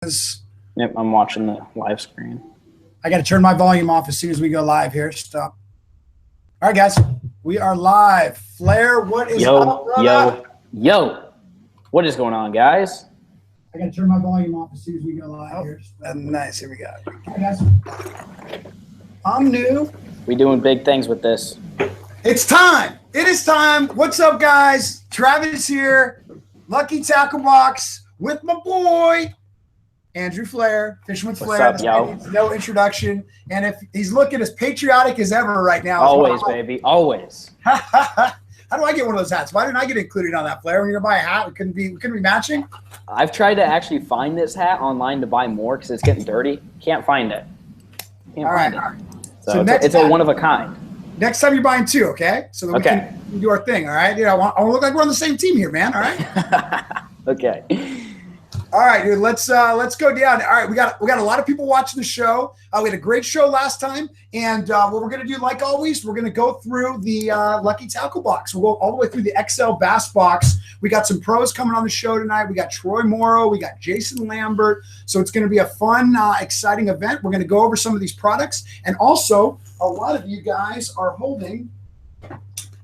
Yep, I'm watching the live screen. I got to turn my volume off as soon as we go live here. Stop. All right, guys, we are live. Flair, what is up, brother? Yo. What is going on, guys? I got to turn my volume off as soon as we go live here. Nice. Here we go. Okay, guys. I'm new. We doing big things with this. It's time. It is time. What's up, guys? Travis here. Lucky Tackle Box with my boy, Andrew Flair, Fishing with Flair. What's up, yo? No introduction. And if he's looking as patriotic as ever right now. Always, baby. Always. How do I get one of those hats? Why didn't I get included on that, Flair? When you're gonna buy a hat, we couldn't be matching. I've tried to actually find this hat online to buy more because it's getting dirty. Can't find it. All right. So it's a one of a kind. Next time you're buying two, okay? So that we can do our thing, all right? I want to look like we're on the same team here, man. All right. Okay. All right, dude. Let's go down. All right, we got a lot of people watching the show. We had a great show last time, and what we're gonna do, like always, we're gonna go through the Lucky Tackle Box. We'll go all the way through the XL Bass Box. We got some pros coming on the show tonight. We got Troy Morrow. We got Jason Lambert. So it's gonna be a fun, exciting event. We're gonna go over some of these products, and also a lot of you guys are holding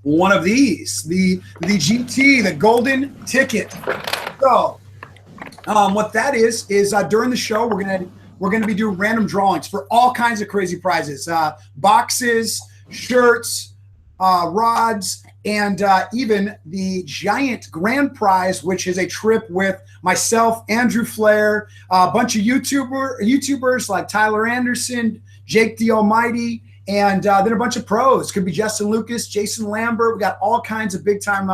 one of these, the GT, the golden ticket. So. What that is during the show we're gonna be doing random drawings for all kinds of crazy prizes, boxes, shirts, rods, and even the giant grand prize, which is a trip with myself, Andrew Flair, a bunch of YouTubers like Tyler Anderson, Jake the Almighty, and then a bunch of pros. Could be Justin Lucas, Jason Lambert. We got all kinds of big time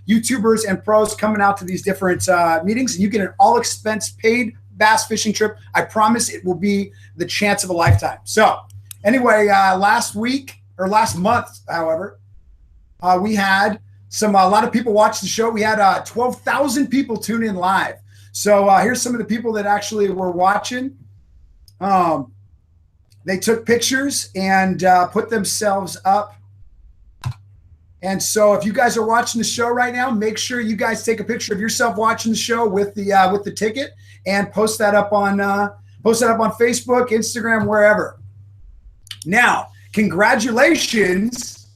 YouTubers and pros coming out to these different meetings, and you get an all expense paid bass fishing trip. I promise it will be the chance of a lifetime. So anyway, last month, however, we had a lot of people watch the show. We had 12,000 people tune in live. So here's some of the people that actually were watching. They took pictures and put themselves up. And so if you guys are watching the show right now, make sure you guys take a picture of yourself watching the show with the ticket and post that up on Facebook, Instagram, wherever. Now, congratulations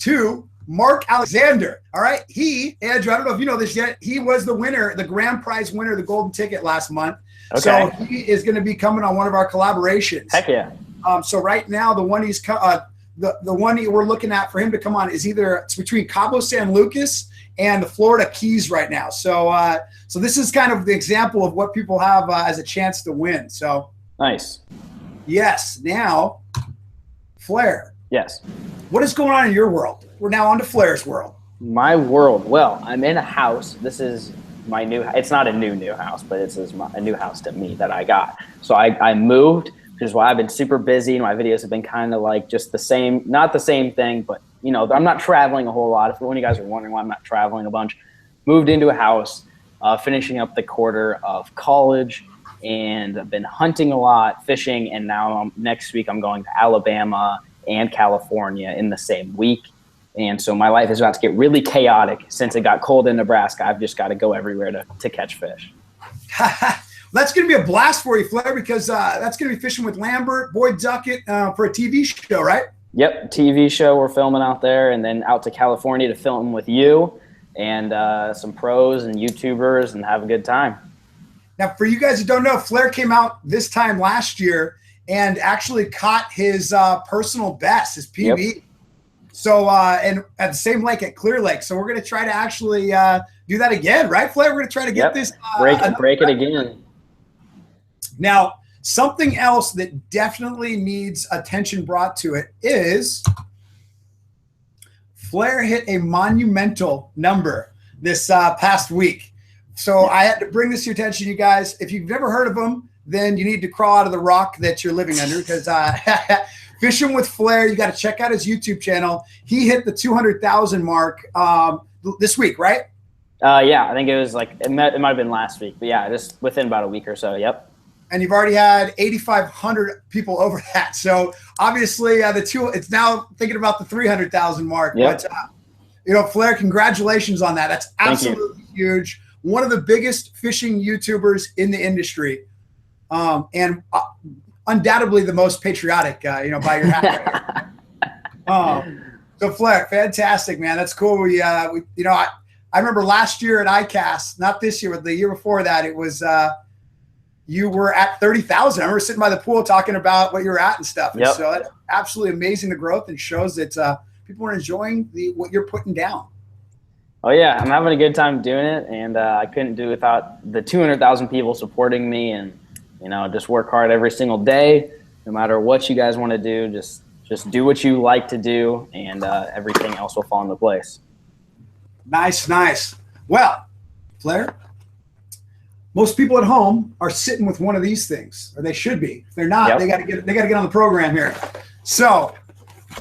to Mark Alexander. All right. Andrew, I don't know if you know this yet. He was the winner, the grand prize winner of the golden ticket last month. Okay. So he is going to be coming on one of our collaborations. Heck yeah. So right now, the one the one we're looking at for him to come on is it's between Cabo San Lucas and the Florida Keys right now. So so this is kind of the example of what people have as a chance to win. So nice. Yes. Now, Flair. Yes. What is going on in your world? We're now on to Flair's world. My world. Well, I'm in a house. This is my new. It's not a new house, but it's a new house to me that I got. So I moved. Which is why I've been super busy, and my videos have been kind of like just the same, not the same thing, but I'm not traveling a whole lot. If one of you guys are wondering why I'm not traveling a bunch, moved into a house, finishing up the quarter of college, and I've been hunting a lot, fishing, and now next week I'm going to Alabama and California in the same week. And so my life is about to get really chaotic since it got cold in Nebraska. I've just got to go everywhere to catch fish. That's going to be a blast for you, Flair, because that's going to be Fishing with Lambert, Boyd Duckett for a TV show, right? Yep, TV show we're filming out there, and then out to California to film with you and some pros and YouTubers and have a good time. Now, for you guys who don't know, Flair came out this time last year and actually caught his personal best, his PB. Yep. So, and at the same lake at Clear Lake. So we're going to try to actually do that again, right, Flair? We're going to try to get this. Break it again. Now, something else that definitely needs attention brought to it is Flair hit a monumental number this past week. So I had to bring this to your attention, you guys. If you've never heard of him, then you need to crawl out of the rock that you're living under, because Fishing with Flair, you got to check out his YouTube channel. He hit the 200,000 mark this week, right? Yeah, I think it was it might have been last week, but yeah, just within about a week or so. Yep. And you've already had 8,500 people over that. So obviously it's now thinking about the 300,000 mark. Yep. But Flair, congratulations on that. That's absolutely huge. one of the biggest fishing YouTubers in the industry, and undoubtedly the most patriotic, by your hat. So Flair, fantastic, man. That's cool. I remember last year at ICAST, not this year, but the year before that, it was you were at 30,000. I remember sitting by the pool talking about what you were at and stuff. Yep. And so that's absolutely amazing, the growth, and shows that people are enjoying what you're putting down. Oh yeah, I'm having a good time doing it, and I couldn't do it without the 200,000 people supporting me, and just work hard every single day, no matter what you guys want to do. Just do what you like to do, and everything else will fall into place. Nice. Well, Flair, most people at home are sitting with one of these things, or they should be. If they're not, Yep. they got to get on the program here. So,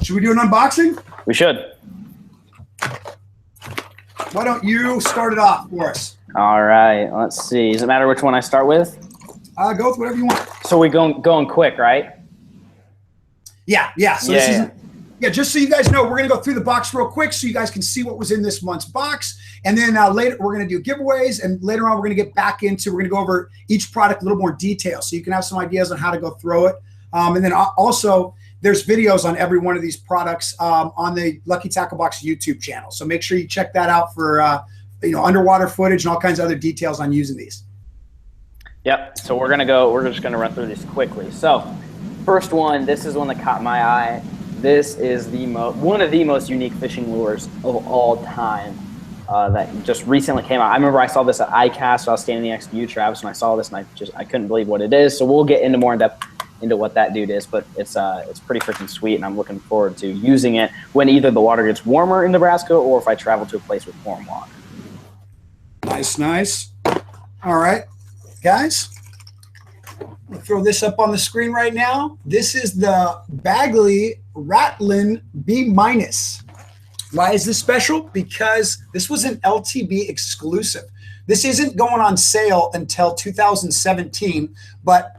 should we do an unboxing? We should. Why don't you start it off for us? All right, let's see. Does it matter which one I start with? Go with whatever you want. So we going quick, right? Yeah. So this is just so you guys know, we're gonna go through the box real quick so you guys can see what was in this month's box, and then later we're gonna do giveaways, and later on we're gonna go over each product a little more detail so you can have some ideas on how to go throw it. And then also there's videos on every one of these products on the Lucky Tackle Box YouTube channel. So make sure you check that out for underwater footage and all kinds of other details on using these. Yep. So we're just gonna run through these quickly. So first one, this is one that caught my eye. This is one of the most unique fishing lures of all time that just recently came out. I remember I saw this at ICAST. So I was standing next to you, Travis, and I saw this, and I couldn't believe what it is. So we'll get into more in depth into what that dude is, but it's pretty freaking sweet, and I'm looking forward to using it when either the water gets warmer in Nebraska or if I travel to a place with warm water. Nice. All right, guys. I'll throw this up on the screen right now. This is the Bagley Ratlin B-. Why is this special? Because this was an LTB exclusive. This isn't going on sale until 2017, but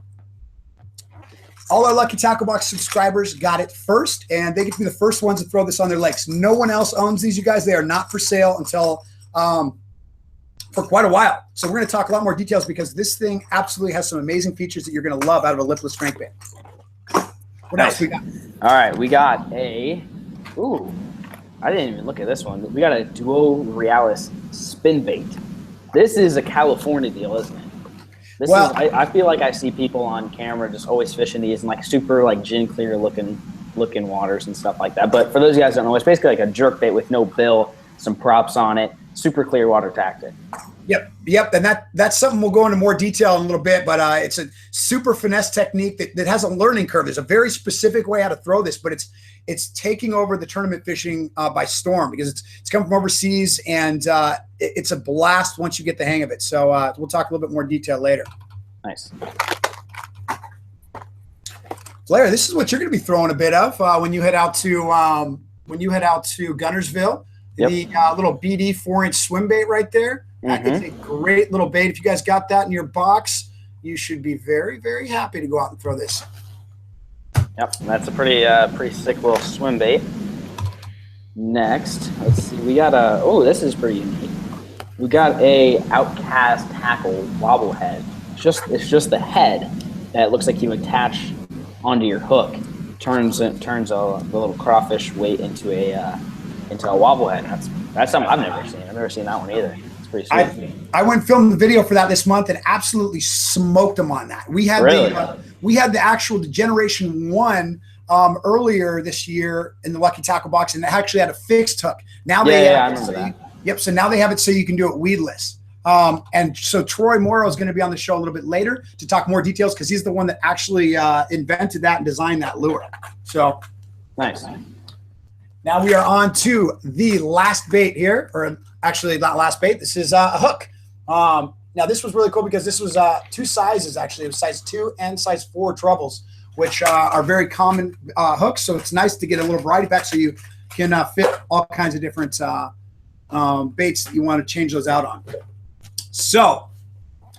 all our Lucky Tackle Box subscribers got it first, and they get to be the first ones to throw this on their lakes. No one else owns these, you guys. They are not for sale until for quite a while. So we're going to talk a lot more details because this thing absolutely has some amazing features that you're going to love out of a lipless crankbait. What else we got? All right, we got I didn't even look at this one. We got a Duo Realis spin bait. This is a California deal, isn't it? I feel like I see people on camera just always fishing these in like super like gin clear looking waters and stuff like that. But for those guys who don't know, it's basically like a jerk bait with no bill, some props on it, super clear water tactic. Yep. And that's something we'll go into more detail in a little bit, but it's a super finesse technique that has a learning curve. There's a very specific way how to throw this, but it's taking over the tournament fishing by storm because it's coming from overseas, and it's a blast once you get the hang of it. So we'll talk a little bit more detail later. Nice. Blair, this is what you're going to be throwing a bit of when you head out to Gunnersville. Yep. The little BD 4-inch swim bait right there. Mm-hmm. It's a great little bait. If you guys got that in your box, you should be very, very happy to go out and throw this. Yep, that's a pretty sick little swim bait. Next, let's see. We got this is pretty unique. We got a Outcast tackle wobble head. It's just the head that looks like you attach onto your hook. Turns a little crawfish weight into a wobble head. That's something I've never seen. I've never seen that one either. It's pretty sweet. I went and filmed the video for that this month and absolutely smoked them on that. We had the actual Generation 1 earlier this year in the Lucky Tackle Box, and it actually had a fixed hook. Now I remember that. Yep. So now they have it so you can do it weedless. And so Troy Morrow is going to be on the show a little bit later to talk more details because he's the one that actually invented that and designed that lure. So nice. Now we are on to the last bait here, or actually not last bait. This is a hook. Now this was really cool because this was two sizes actually. It was size 2 and size 4 trebles, which are very common hooks. So it's nice to get a little variety pack so you can fit all kinds of different baits that you want to change those out on. So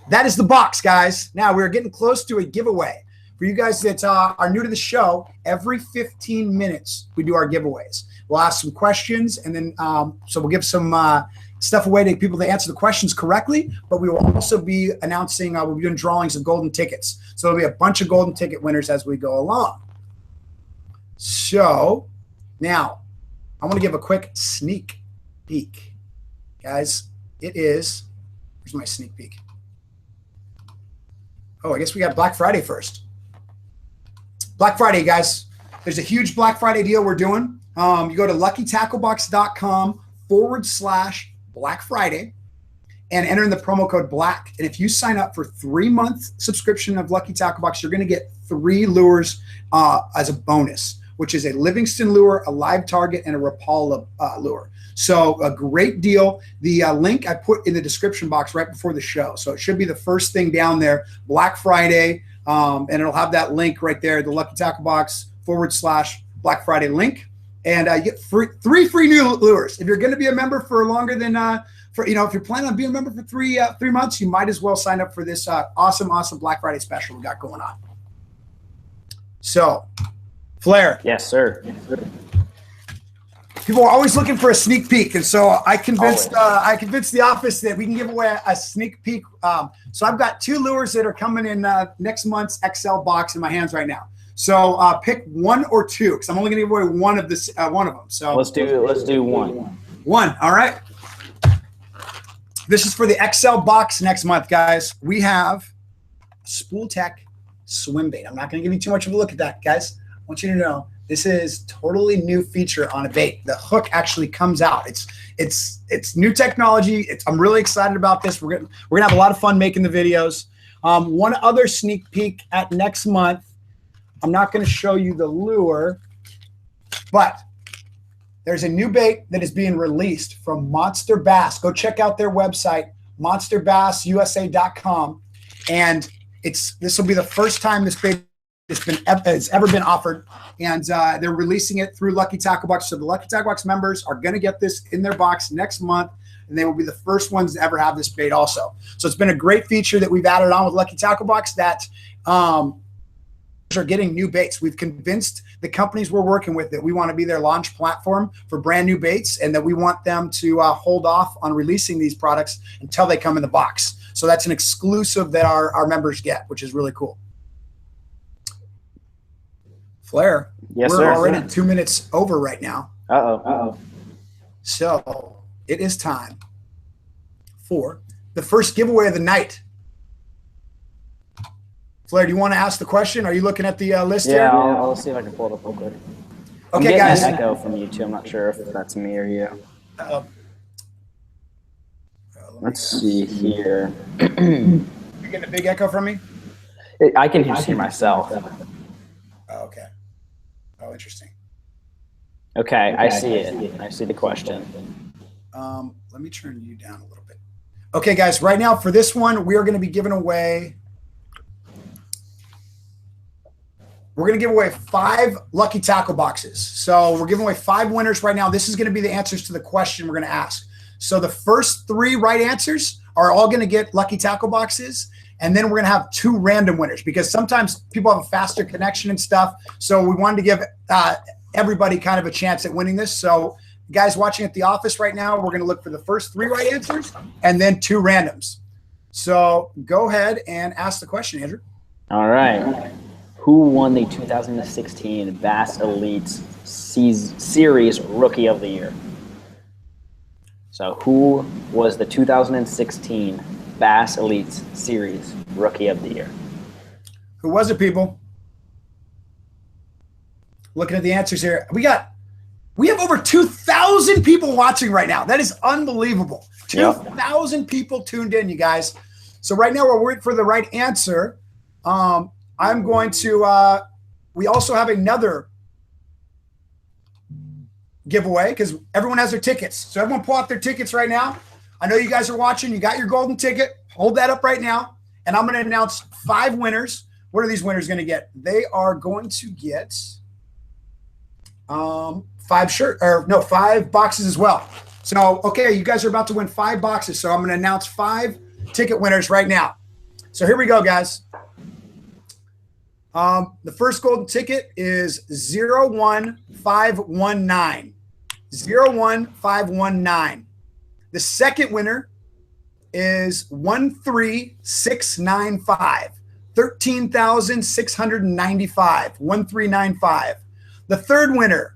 that is the box, guys. Now we're getting close to a giveaway. For you guys that are new to the show, every 15 minutes we do our giveaways. We'll ask some questions, and then so we'll give some stuff away to people to answer the questions correctly, but we will also be announcing, we'll be doing drawings of golden tickets. So there'll be a bunch of golden ticket winners as we go along. So now I want to give a quick sneak peek. Guys, where's my sneak peek? Oh, I guess we got Black Friday first. Black Friday, guys. There's a huge Black Friday deal we're doing. You go to luckytacklebox.com/Black Friday and enter in the promo code BLACK. And if you sign up for 3-month subscription of Lucky Tackle Box, you're going to get 3 lures as a bonus, which is a Livingston lure, a live target, and a Rapala lure. So a great deal. The link I put in the description box right before the show. So it should be the first thing down there, Black Friday, and it'll have that link right there, the Lucky Tackle Box /Black Friday link. And you get 3 free new lures. If you're going to be a member for longer than, if you're planning on being a member for 3 months, you might as well sign up for this awesome Black Friday special we got going on. So, Flair. Yes, sir. People are always looking for a sneak peek, and so I convinced the office that we can give away a sneak peek. So I've got 2 lures that are coming in next month's XL box in my hands right now. So pick 1 or 2, because I'm only going to give away one of them. So let's do one. One. All right. This is for the XL box next month, guys. We have Spool Tech swim bait. I'm not going to give you too much of a look at that, guys. I want you to know this is totally new feature on a bait. The hook actually comes out. It's new technology. I'm really excited about this. We're gonna have a lot of fun making the videos. One other sneak peek at next month. I'm not going to show you the lure, but there's a new bait that is being released from Monster Bass. Go check out their website, monsterbass.usa.com, and this will be the first time this bait has ever been offered, and they're releasing it through Lucky Tackle Box. So the Lucky Tackle Box members are going to get this in their box next month, and they will be the first ones to ever have this bait also. So it's been a great feature that we've added on with Lucky Tackle Box that are getting new baits. We've convinced the companies we're working with that we want to be their launch platform for brand new baits, and that we want them to hold off on releasing these products until they come in the box. So that's an exclusive that our members get, which is really cool. Flair, yes, we're sir. already 2 minutes over right now. Uh-oh. So it is time for the first giveaway of the night. Flair, do you want to ask the question? Are you looking at the list here? Yeah, I'll see if I can pull it up real quick. Okay, guys. An echo from you too. I'm not sure if that's me or you. Let's see here. You're getting a big echo from me? I can just hear myself. Oh, okay. Oh, interesting. Okay, I see it. I see the question. Let me turn you down a little bit. Okay, guys, right now for this one, we are going to be giving away. We're going to give away 5 Lucky Tackle Boxes. So we're giving away 5 winners right now. This is going to be the answers to the question we're going to ask. So the first 3 right answers are all going to get Lucky Tackle Boxes. And then we're going to have 2 random winners, because sometimes people have a faster connection and stuff. So we wanted to give everybody kind of a chance at winning this. So guys watching at the office right now, we're going to look for the first 3 right answers and then 2 randoms. So go ahead and ask the question, Andrew. All right. Who won the 2016 Bass Elite Series Rookie of the Year? So who was the 2016 Bass Elite Series Rookie of the Year? Who was it, people? Looking at the answers here. We have over 2,000 people watching right now. That is unbelievable. 2,000 people tuned in, you guys. So right now we're waiting for the right answer. I'm going to, we also have another giveaway because everyone has their tickets. So everyone pull out their tickets right now. I know you guys are watching. You got your golden ticket. Hold that up right now. And I'm going to announce 5 winners. What are these winners going to get? They are going to get 5 boxes as well. So, okay, you guys are about to win 5 boxes. So I'm going to announce 5 ticket winners right now. So here we go, guys. The first golden ticket is 01519. 01519. The second winner is 13695. 13,695. 1395. The third winner,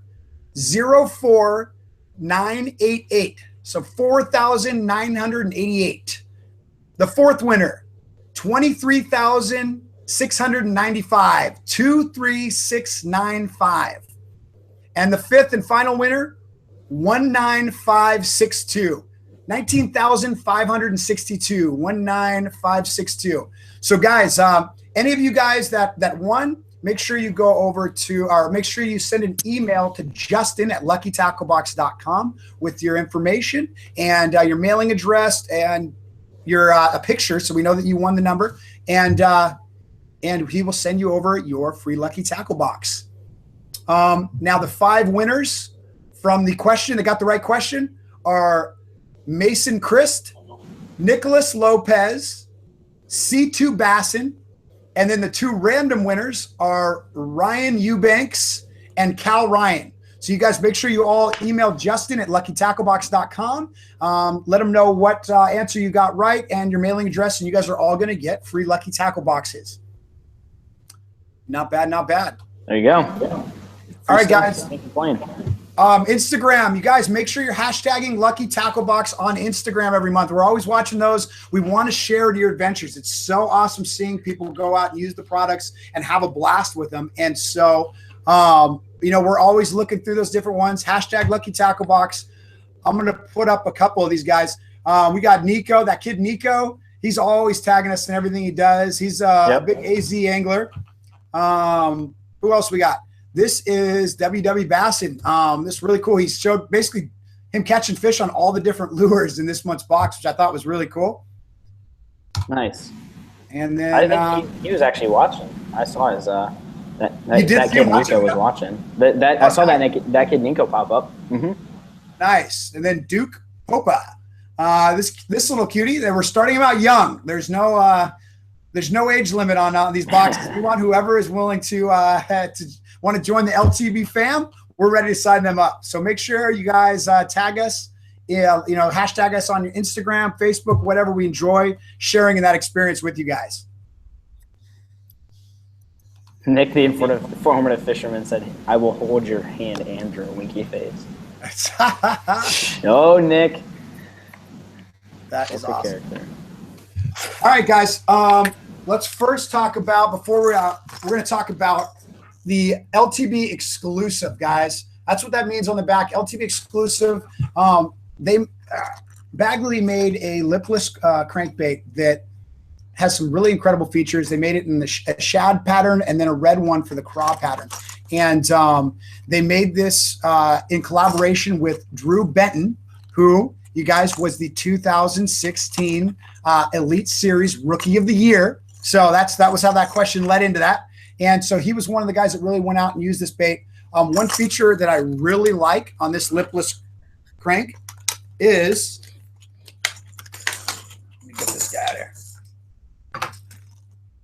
04988. So 4,988. The fourth winner, 23,695. 23695. And the fifth and final winner, 19562. 19,562. 19562. So guys, any of you guys that won, make sure you go over to, or make sure you send an email to Justin@luckytacklebox.com with your information and your mailing address and your a picture, so we know that you won the number, and he will send you over your free Lucky Tackle Box. Now the 5 winners from the question that got the right question are Mason Christ, Nicholas Lopez, C2 Basson, and then the 2 random winners are Ryan Eubanks and Cal Ryan. So you guys make sure you all email Justin at luckytacklebox.com. Let him know what answer you got right and your mailing address, and you guys are all going to get free Lucky Tackle Boxes. Not bad, not bad. There you go. All right, guys. Thank you for playing. Instagram, you guys make sure you're hashtagging Lucky Tackle Box on Instagram every month. We're always watching those. We want to share your adventures. It's so awesome seeing people go out and use the products and have a blast with them. And so, we're always looking through those different ones. Hashtag Lucky Tackle Box. I'm going to put up a couple of these guys. We got Nico, that kid Nico. He's always tagging us in everything he does. He's a big AZ angler. Who else we got? This is WW Basson. This is really cool. He showed basically him catching fish on all the different lures in this month's box, which I thought was really cool. Nice. And then I think he was actually watching. I saw his that kid Nico was watching. I saw that kid Nico pop up. Mm-hmm. Nice. And then Duke Popa. This little cutie. They were starting him out young. There's no age limit on these boxes. We want whoever is willing to want to join the LTB fam. We're ready to sign them up. So make sure you guys tag us, hashtag us on your Instagram, Facebook, whatever. We enjoy sharing in that experience with you guys. Nick, the informative fisherman, said, "I will hold your hand, Andrew." Winky face. Oh, Nick. That is awesome. Character. All right, guys. Let's first talk about, before we're going to talk about the LTB exclusive, guys. That's what that means on the back. LTB exclusive. Bagley made a lipless crankbait that has some really incredible features. They made it in a shad pattern and then a red one for the craw pattern. And they made this in collaboration with Drew Benton, who, you guys, was the 2016 Elite Series Rookie of the Year. So that was how that question led into that. And so he was one of the guys that really went out and used this bait. One feature that I really like on this lipless crank is, let me get this guy out of here.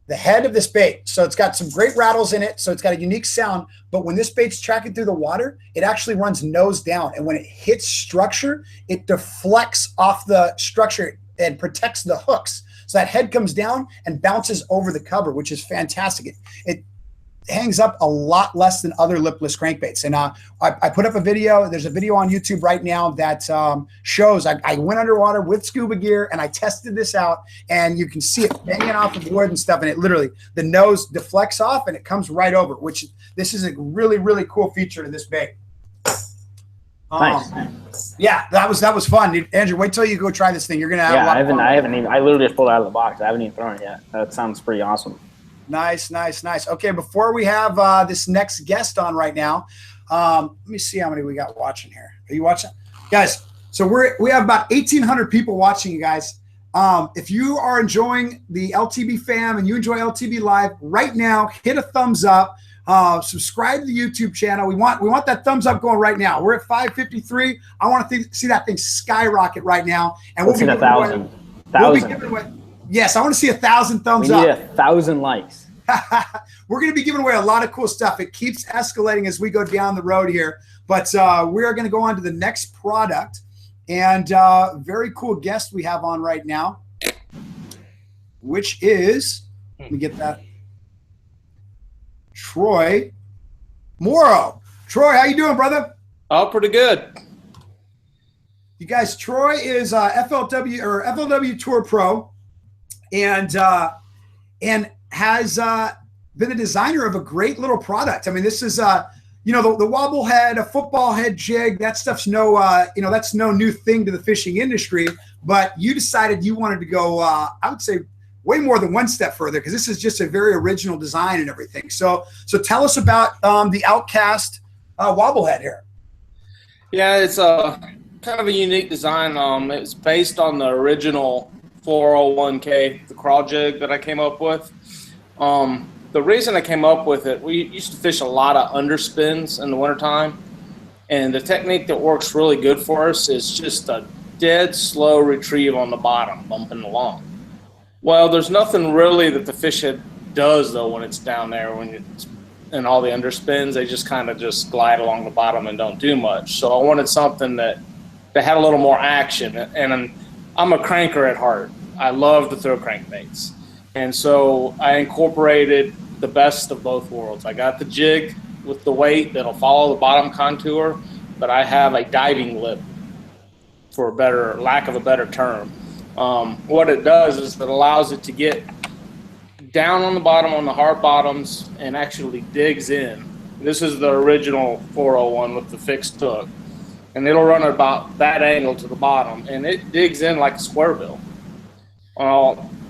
The head of this bait. So it's got some great rattles in it. So it's got a unique sound. But when this bait's tracking through the water, it actually runs nose down. And when it hits structure, it deflects off the structure and protects the hooks. So that head comes down and bounces over the cover, which is fantastic. It hangs up a lot less than other lipless crankbaits. And I put up a video. There's a video on YouTube right now that shows I went underwater with scuba gear and I tested this out, and you can see it banging off of wood and stuff. And it literally, the nose deflects off and it comes right over, which this is a really, really cool feature to this bait. Nice. Yeah, that was fun, dude. Andrew, wait till you go try this thing. You're gonna have a lot of fun. I haven't even. I literally just pulled it out of the box. I haven't even thrown it yet. That sounds pretty awesome. Nice. Okay, before we have this next guest on right now, let me see how many we got watching here. Are you watching, guys? So we have about 1,800 people watching, you guys. If you are enjoying the LTB fam and you enjoy LTB Live right now, hit a thumbs up. Subscribe to the YouTube channel. We want that thumbs up going right now. We're at 553. I want to see that thing skyrocket right now. And we'll be giving 1,000. We'll be giving away. Yes, I want to see 1,000 thumbs up. We need 1,000 likes. We're going to be giving away a lot of cool stuff. It keeps escalating as we go down the road here. But we are going to go on to the next product. and very cool guest we have on right now, which is, let me get that, Troy Morrow. Troy, how you doing, brother? Oh, pretty good. You guys, Troy is FLW Tour Pro, and has been the designer of a great little product. I mean, this is the wobble head, a football head jig. That stuff's that's no new thing to the fishing industry. But you decided you wanted to go, I would say, way more than one step further, because this is just a very original design and everything. So tell us about the Outcast wobble head here. Yeah, it's a kind of a unique design. It's based on the original 401k, the crawl jig that I came up with. The reason I came up with it, we used to fish a lot of underspins in the wintertime, and the technique that works really good for us is just a dead slow retrieve on the bottom, bumping along. Well, there's nothing really that the fish head does, though, when it's down there, when it's in all the underspins. They just kind of just glide along the bottom and don't do much. So I wanted something that had a little more action, and I'm a cranker at heart. I love to throw crankbaits. And so I incorporated the best of both worlds. I got the jig with the weight that'll follow the bottom contour, but I have a diving lip, for lack of a better term. What it does is it allows it to get down on the bottom on the hard bottoms and actually digs in. This is the original 401 with the fixed hook, and it'll run about that angle to the bottom, and it digs in like a square bill.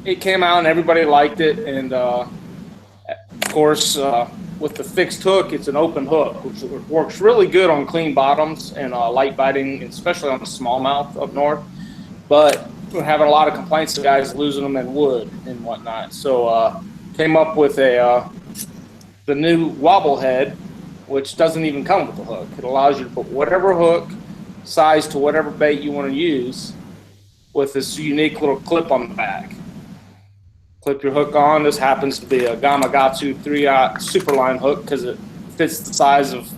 It came out and everybody liked it, and of course with the fixed hook, it's an open hook, which works really good on clean bottoms and light biting, especially on the smallmouth up north. But we're having a lot of complaints of guys losing them in wood and whatnot. So came up with the new wobble head, which doesn't even come with the hook. It allows you to put whatever hook size to whatever bait you want to use, with this unique little clip on the back. Clip your hook on. This happens to be a Gamakatsu 3/0 Superline hook because it fits the size of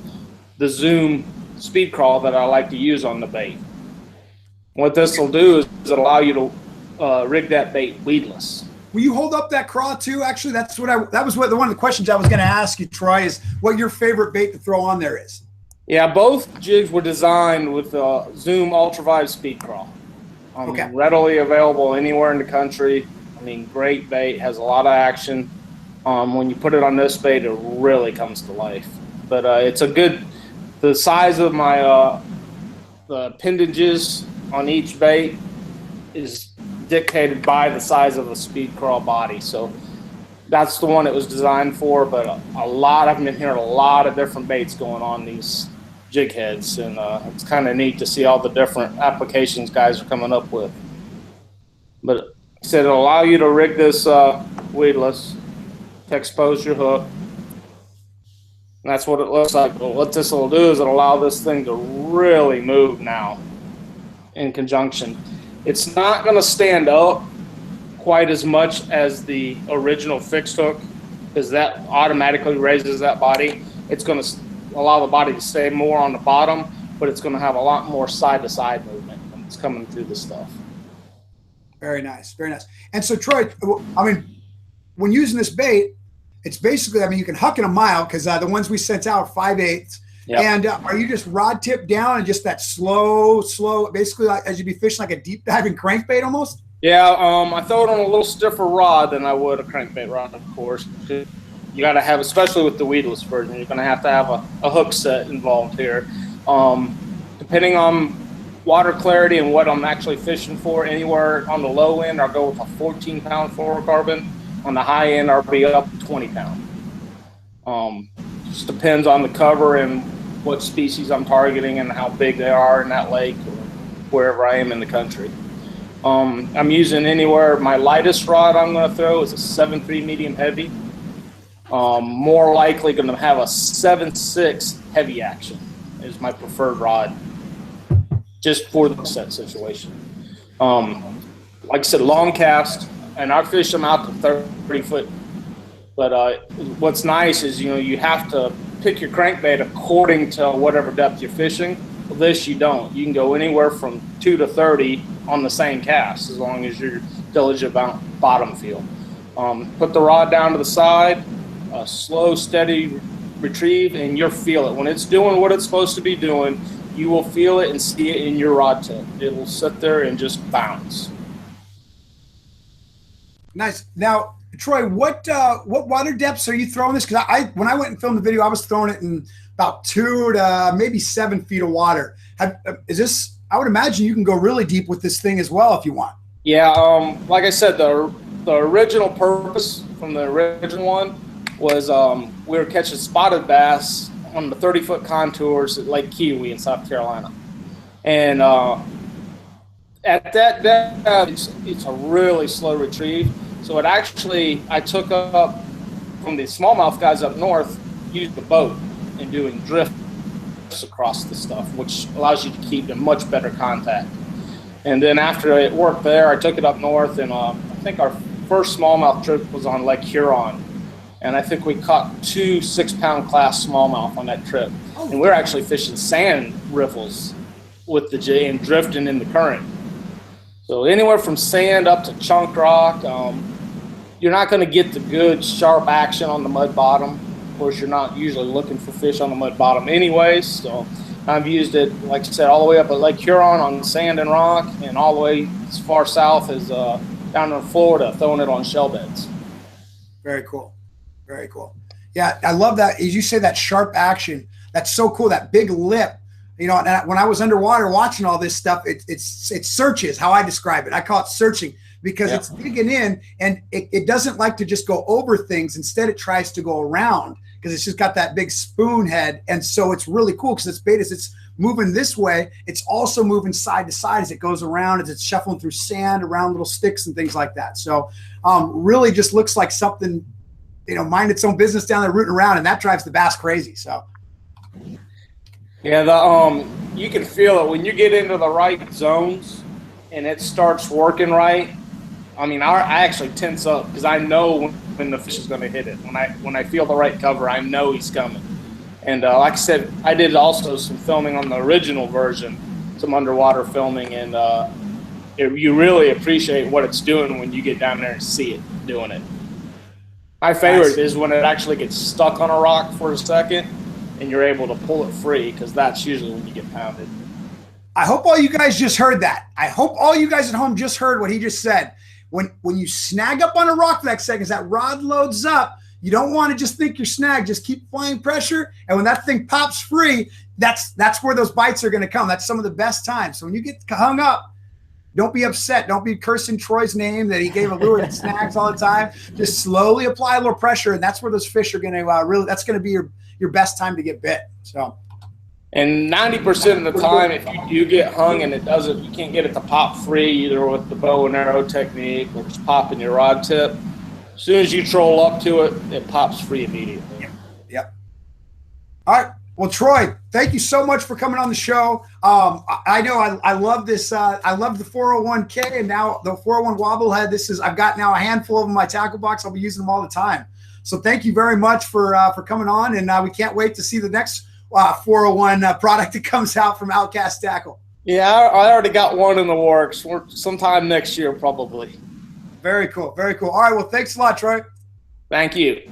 the Zoom speed crawl that I like to use on the bait. What this will do is allow you to rig that bait weedless. Will you hold up that craw too? Actually, that was one of the questions I was going to ask you, Troy, is what your favorite bait to throw on there is. Yeah, both jigs were designed with Zoom Ultravibe speed crawl. Okay. Readily available anywhere in the country. I mean, great bait, has a lot of action. When you put it on this bait, it really comes to life. But it's the size of my the appendages on each bait is dictated by the size of the speed crawl body. So that's the one it was designed for, but I've been hearing a lot of different baits going on these jig heads, and it's kind of neat to see all the different applications guys are coming up with. But it said it'll allow you to rig this weedless to expose your hook. And that's what it looks like. But what this will do is it'll allow this thing to really move now in conjunction. It's not going to stand up quite as much as the original fixed hook, because that automatically raises that body. It's going to allow the body to stay more on the bottom, but it's going to have a lot more side-to-side movement when it's coming through the stuff. Very nice, very nice. And so, Troy, I mean, when using this bait, it's basically, I mean, you can huck in a mile, because the ones we sent out are 5/8. Yep. And are you just rod tip down and just that slow, basically like as you'd be fishing like a deep diving crankbait almost? Yeah, I throw it on a little stiffer rod than I would a crankbait rod, of course. You got to have, especially with the weedless version, you're going to have a hook set involved here. Depending on water clarity and what I'm actually fishing for, anywhere on the low end, I'll go with a 14-pound fluorocarbon. On the high end, I'll be up to 20-pound. Just depends on the cover and what species I'm targeting and how big they are in that lake or wherever I am in the country. I'm using anywhere, my lightest rod I'm going to throw is a 7.3 medium heavy. More likely going to have a 7.6 heavy action is my preferred rod, just for the set situation. Like I said, long cast, and I fish them out to 30 foot. But what's nice is, you have to pick your crankbait according to whatever depth you're fishing. With this, you don't. You can go anywhere from 2 to 30 on the same cast as long as you're diligent about bottom feel. Put the rod down to the side, slow, steady retrieve, and you'll feel it. When it's doing what it's supposed to be doing, you will feel it and see it in your rod tip. It will sit there and just bounce. Nice. Now, Troy, what water depths are you throwing this? Because when I went and filmed the video, I was throwing it in about 2 to maybe 7 feet of water. Is this? I would imagine you can go really deep with this thing as well if you want. Yeah. Like I said, the original purpose from the original one was we were catching spotted bass on the 30-foot contours at Lake Kiwi in South Carolina, and at that depth, it's a really slow retrieve. So it actually, I took up from the smallmouth guys up north, used the boat and doing drifts across the stuff, which allows you to keep in much better contact. And then after it worked there, I took it up north, and I think our first smallmouth trip was on Lake Huron. And I think we caught 2 6-pound class smallmouth on that trip. And we were actually fishing sand riffles with the jig and drifting in the current. So anywhere from sand up to chunk rock, you're not going to get the good sharp action on the mud bottom. Of course, you're not usually looking for fish on the mud bottom anyways. So I've used it, like I said, all the way up at Lake Huron on sand and rock, and all the way as far south as down in Florida, throwing it on shell beds. Very cool. Very cool. Yeah, I love that. As you say, that sharp action, that's so cool. That big lip, you know, and when I was underwater watching all this stuff, it searches, how I describe it. I call it searching because it's digging in, and it doesn't like to just go over things. Instead, it tries to go around because it's just got that big spoon head. And so it's really cool because it's bait as it's moving this way. It's also moving side to side as it goes around, as it's shuffling through sand around little sticks and things like that. So really just looks like something, you know, mind its own business down there rooting around, and that drives the bass crazy. So yeah, you can feel it when you get into the right zones and it starts working right. I mean, I actually tense up because I know when the fish is going to hit it. When I feel the right cover, I know he's coming. And like I said, I did also some filming on the original version, some underwater filming, and you really appreciate what it's doing when you get down there and see it doing it. My favorite is when it actually gets stuck on a rock for a second and you're able to pull it free, because that's usually when you get pounded. I hope all you guys just heard that. I hope all you guys at home just heard what he just said. When you snag up on a rock for that second, as that rod loads up, you don't want to just think you're snagged. Just keep applying pressure. And when that thing pops free, that's where those bites are going to come. That's some of the best times. So when you get hung up, don't be upset. Don't be cursing Troy's name that he gave a lure that snags all the time. Just slowly apply a little pressure, and that's where those fish are going to really. That's going to be your best time to get bit. So, and 90% of the time, if you do get hung and you can't get it to pop free either with the bow and arrow technique or just popping your rod tip. As soon as you troll up to it, it pops free immediately. Yep. All right. Well, Troy, thank you so much for coming on the show. I know I love this. I love the 401k and now the 401 wobblehead. I've got now a handful of them in my tackle box. I'll be using them all the time. So thank you very much for coming on, and we can't wait to see the next 401 product that comes out from Outcast Tackle. Yeah, I already got one in the works. Sometime next year, probably. Very cool. Very cool. All right. Well, thanks a lot, Troy. Thank you.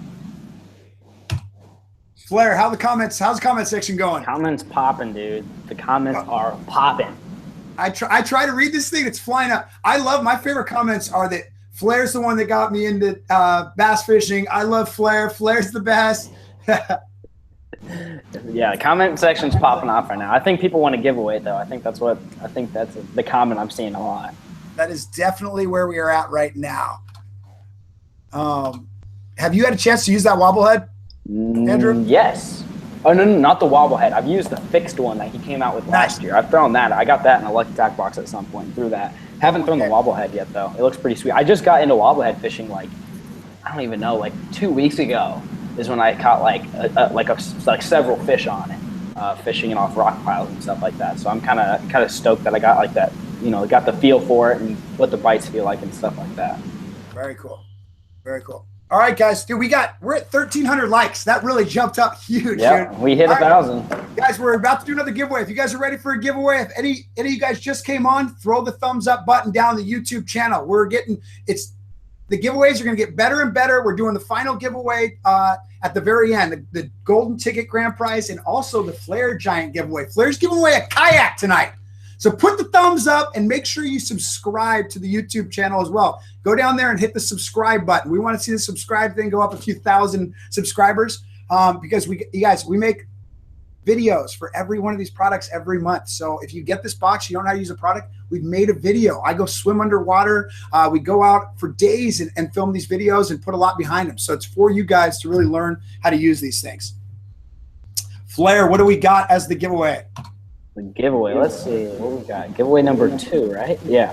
Flair, how's the comment section going? Comments popping, dude. The comments are popping. I try to read this thing. It's flying up. My favorite comments are that Flair's the one that got me into bass fishing. I love Flair. Flair's the best. Yeah, the comment section's popping off right now. I think people want to give away, though. I think that's the comment I'm seeing a lot. That is definitely where we are at right now. Have you had a chance to use that wobblehead, Andrew? Yes. Oh, no, not the wobblehead. I've used the fixed one that he came out with last year. I've thrown that. I got that in a Lucky Tack box at some point and threw that. Haven't thrown the wobblehead yet, though. It looks pretty sweet. I just got into wobblehead fishing, I don't even know, 2 weeks ago is when I caught several fish on it, fishing it off rock piles and stuff like that. So I'm kind of stoked that I got that, got the feel for it and what the bites feel like and stuff like that. Very cool. Very cool. All right, guys. Dude, we're at 1,300 likes. That really jumped up huge. Yeah, Dude. we hit 1,000. Guys, we're about to do another giveaway. If you guys are ready for a giveaway, if any of you guys just came on, throw the thumbs up button down the YouTube channel. The giveaways are going to get better and better. We're doing the final giveaway at the very end, the golden ticket grand prize, and also the Flare Giant giveaway. Flare's giving away a kayak tonight. So put the thumbs up and make sure you subscribe to the YouTube channel as well. Go down there and hit the subscribe button. We want to see the subscribe thing go up a few thousand subscribers because we make videos for every one of these products every month. So if you get this box, you don't know how to use a product, we've made a video. I go swim underwater. We go out for days and film these videos and put a lot behind them. So it's for you guys to really learn how to use these things. Flare, what do we got as the giveaway? The giveaway. Let's see what we got. Giveaway number 2, right? Yeah.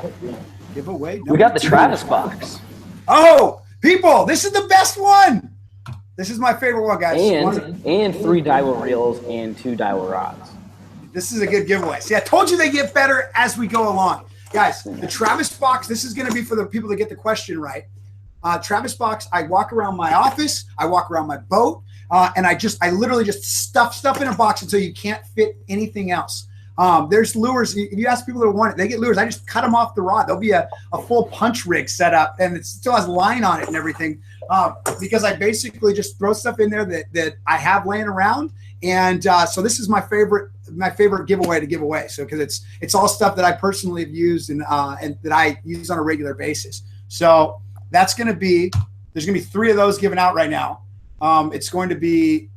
Giveaway number 2. We got the Travis box. Oh, people, this is the best one. This is my favorite one, guys. And 3 Daiwa reels and 2 Daiwa rods. This is a good giveaway. See, I told you they get better as we go along. Guys, the Travis box, this is going to be for the people that get the question right. Travis box, I walk around my office, I walk around my boat, and I literally just stuff stuff in a box until you can't fit anything else. There's lures. If you ask people that want it, they get lures. I just cut them off the rod. There'll be a full punch rig set up, and it still has line on it and everything because I basically just throw stuff in there that I have laying around. And so this is my favorite giveaway to give away. So because it's all stuff that I personally have used and that I use on a regular basis. So that's going to be there's going to be 3 of those given out right now. It's going to be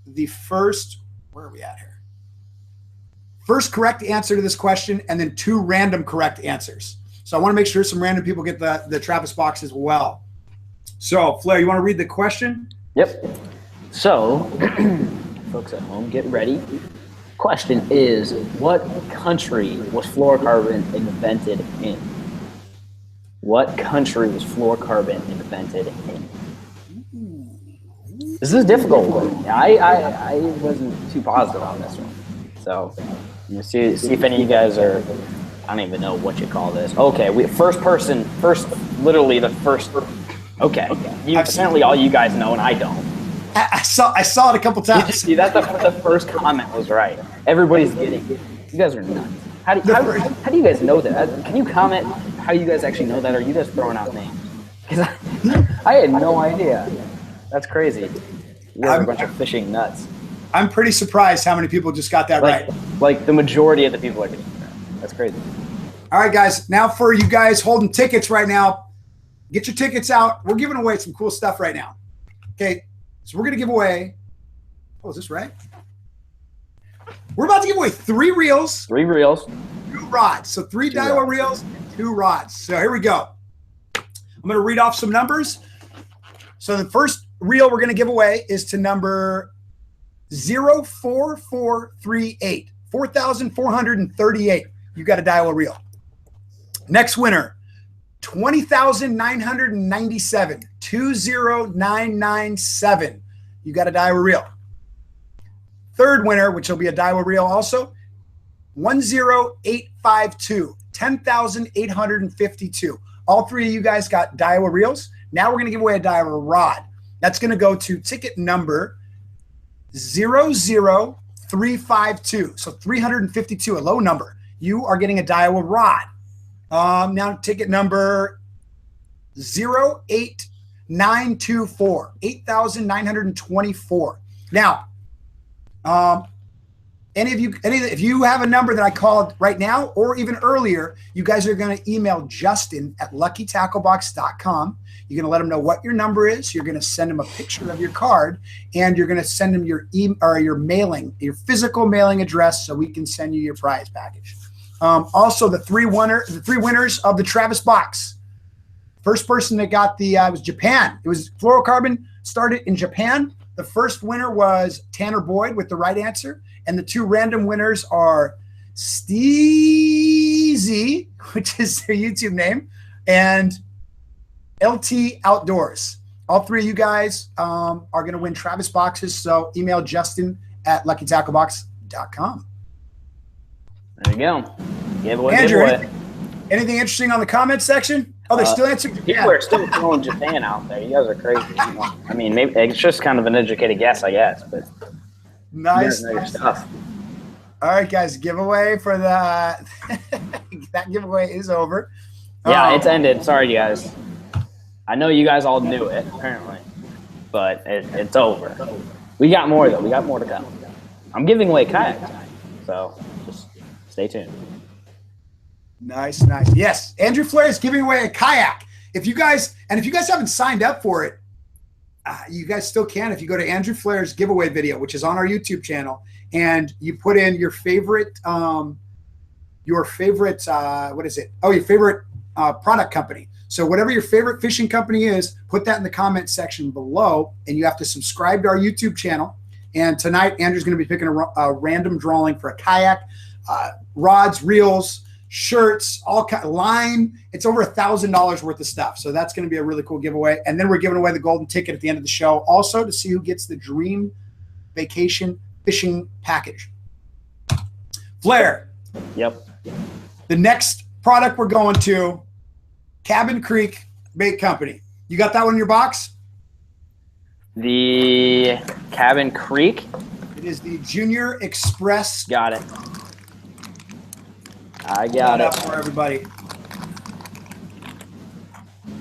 the first. Where are we at here? First correct answer to this question, and then 2 random correct answers. So I want to make sure some random people get the Travis box as well. So, Flair, you want to read the question? Yep. So, folks at home, get ready. Question is, what country was fluorocarbon invented in? What country was fluorocarbon invented in? This is a difficult one. I wasn't too positive on this one. So, see if any of you guys are, I don't even know what you call this. Okay, literally the first. Okay, apparently all you guys know and I don't. I saw it a couple times. See, that's the first comment was right. Everybody's getting it. You guys are nuts. How do you guys know that? Can you comment how you guys actually know that? Or are you guys throwing out names? Because I had no idea. That's crazy. You guys are a bunch of fishing nuts. I'm pretty surprised how many people just got that right. Like the majority of the people are getting that. That's crazy. All right, guys. Now for you guys holding tickets right now, get your tickets out. We're giving away some cool stuff right now. Okay, so we're going to give away, is this right? We're about to give away 3 reels. 3 reels. 2 rods. So 3 Daiwa reels and 2 rods. So here we go. I'm going to read off some numbers. So the first reel we're going to give away is to number 04438. 4,438. You got a Daiwa reel. Next winner, 20,997. 20997. You got a Daiwa reel. Third winner, which will be a Daiwa reel also, 10852. 10,852. All 3 of you guys got Daiwa reels. Now we're going to give away a Daiwa rod. That's going to go to ticket number 00352. So 352, a low number. You are getting a Daiwa rod. Now ticket number 08924. 8,924. Now, if you have a number that I called right now or even earlier, you guys are going to email Justin at luckytacklebox.com. You're going to let him know what your number is. You're going to send him a picture of your card, and you're going to send him your physical mailing address, so we can send you your prize package. Also, the three winners of the Travis box. First person that got was Japan. It was fluorocarbon started in Japan. The first winner was Tanner Boyd with the right answer. And the 2 random winners are Steezy, which is their YouTube name, and LT Outdoors. All 3 of you guys are going to win Travis boxes. So email Justin at luckytacklebox.com. There you go. Giveaway. Andrew, anything interesting on the comment section? Oh, they're still answering Japan. People are still throwing Japan out there. You guys are crazy. You know? I mean, maybe it's just kind of an educated guess, I guess. But nice. Your stuff. All right, guys. Giveaway for the that giveaway is over. Yeah, it's ended. Sorry, you guys. I know you guys all knew it apparently, but it's over. We got more though. We got more to come. I'm giving away kayak tonight, so just stay tuned. Nice. Yes, Andrew Flair is giving away a kayak. If you guys haven't signed up for it, you guys still can. If you go to Andrew Flair's giveaway video, which is on our YouTube channel, and you put in your favorite your favorite product company. So whatever your favorite fishing company is, put that in the comment section below, and you have to subscribe to our YouTube channel. And tonight, Andrew's going to be picking a random drawing for a kayak, rods, reels, shirts, all kind of line. It's over $1,000 worth of stuff. So that's going to be a really cool giveaway. And then we're giving away the golden ticket at the end of the show, also to see who gets the dream vacation fishing package. Flair. Yep. The next product we're going to, Cabin Creek Bait Company. You got that one in your box? The Cabin Creek? It is the Junior Express. Got it. I got it. For everybody. Do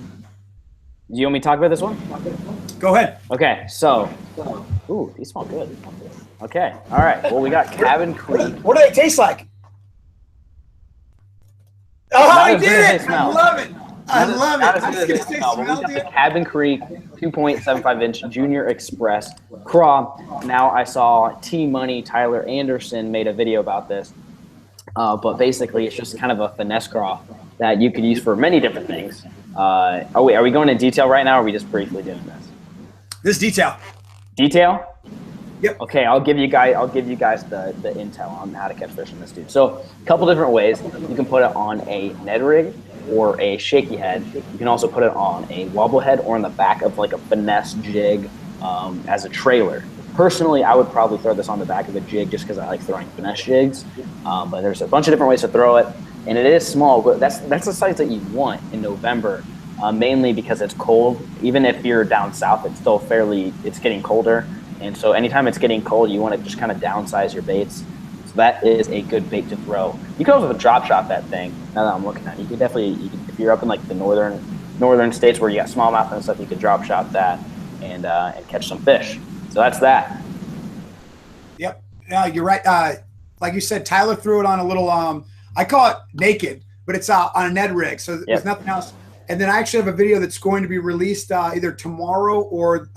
you want me to talk about this one? Go ahead. Okay, so, ooh, these smell good. Okay, all right. Well, we got Cabin Creek. What do they taste like? Oh, I Not as good did as it! they smell. I love it. I love it. Not as I good was as gonna they say smell, but we smell, got the dude. Cabin Creek 2.75-inch Junior Express craw. Now I saw T-Money Tyler Anderson made a video about this, but basically it's just kind of a finesse craw that you could use for many different things. Oh wait, are we going into detail right now, or are we just briefly doing this? This detail. Detail? Yep. Okay, I'll give you guys the intel on how to catch fish in this dude. So a couple different ways. You can put it on a Ned rig or a shaky head. You can also put it on a wobble head or on the back of like a finesse jig as a trailer. Personally, I would probably throw this on the back of a jig just because I like throwing finesse jigs. But there's a bunch of different ways to throw it, and it is small. But that's the size that you want in November, mainly because it's cold. Even if you're down south, it's still it's getting colder. And so anytime it's getting cold, you want to just kind of downsize your baits. So that is a good bait to throw. You can also drop shot that thing. Now that I'm looking at it, you could definitely, if you're up in like the northern states where you got smallmouth and stuff, you could drop shot that and catch some fish. So that's that. Yep. Yeah, you're right. Like you said, Tyler threw it on a little, I call it naked, but it's on a Ned rig. So there's nothing else. And then I actually have a video that's going to be released either tomorrow or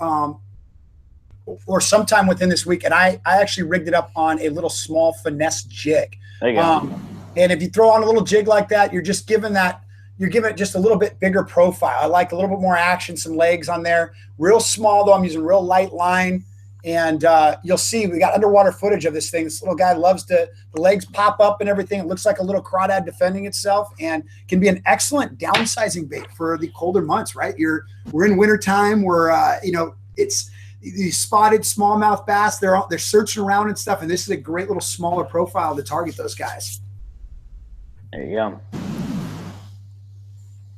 sometime within this week. And I actually rigged it up on a little small finesse jig. There you go. And if you throw on a little jig like that, you're giving it just a little bit bigger profile. I like a little bit more action, some legs on there. Real small though. I'm using real light line. And you'll see we got underwater footage of this thing. This little guy loves the legs pop up and everything. It looks like a little crawdad defending itself and can be an excellent downsizing bait for the colder months, right? We're in wintertime where, it's these spotted smallmouth bass. They're searching around and stuff. And this is a great little smaller profile to target those guys. There you go.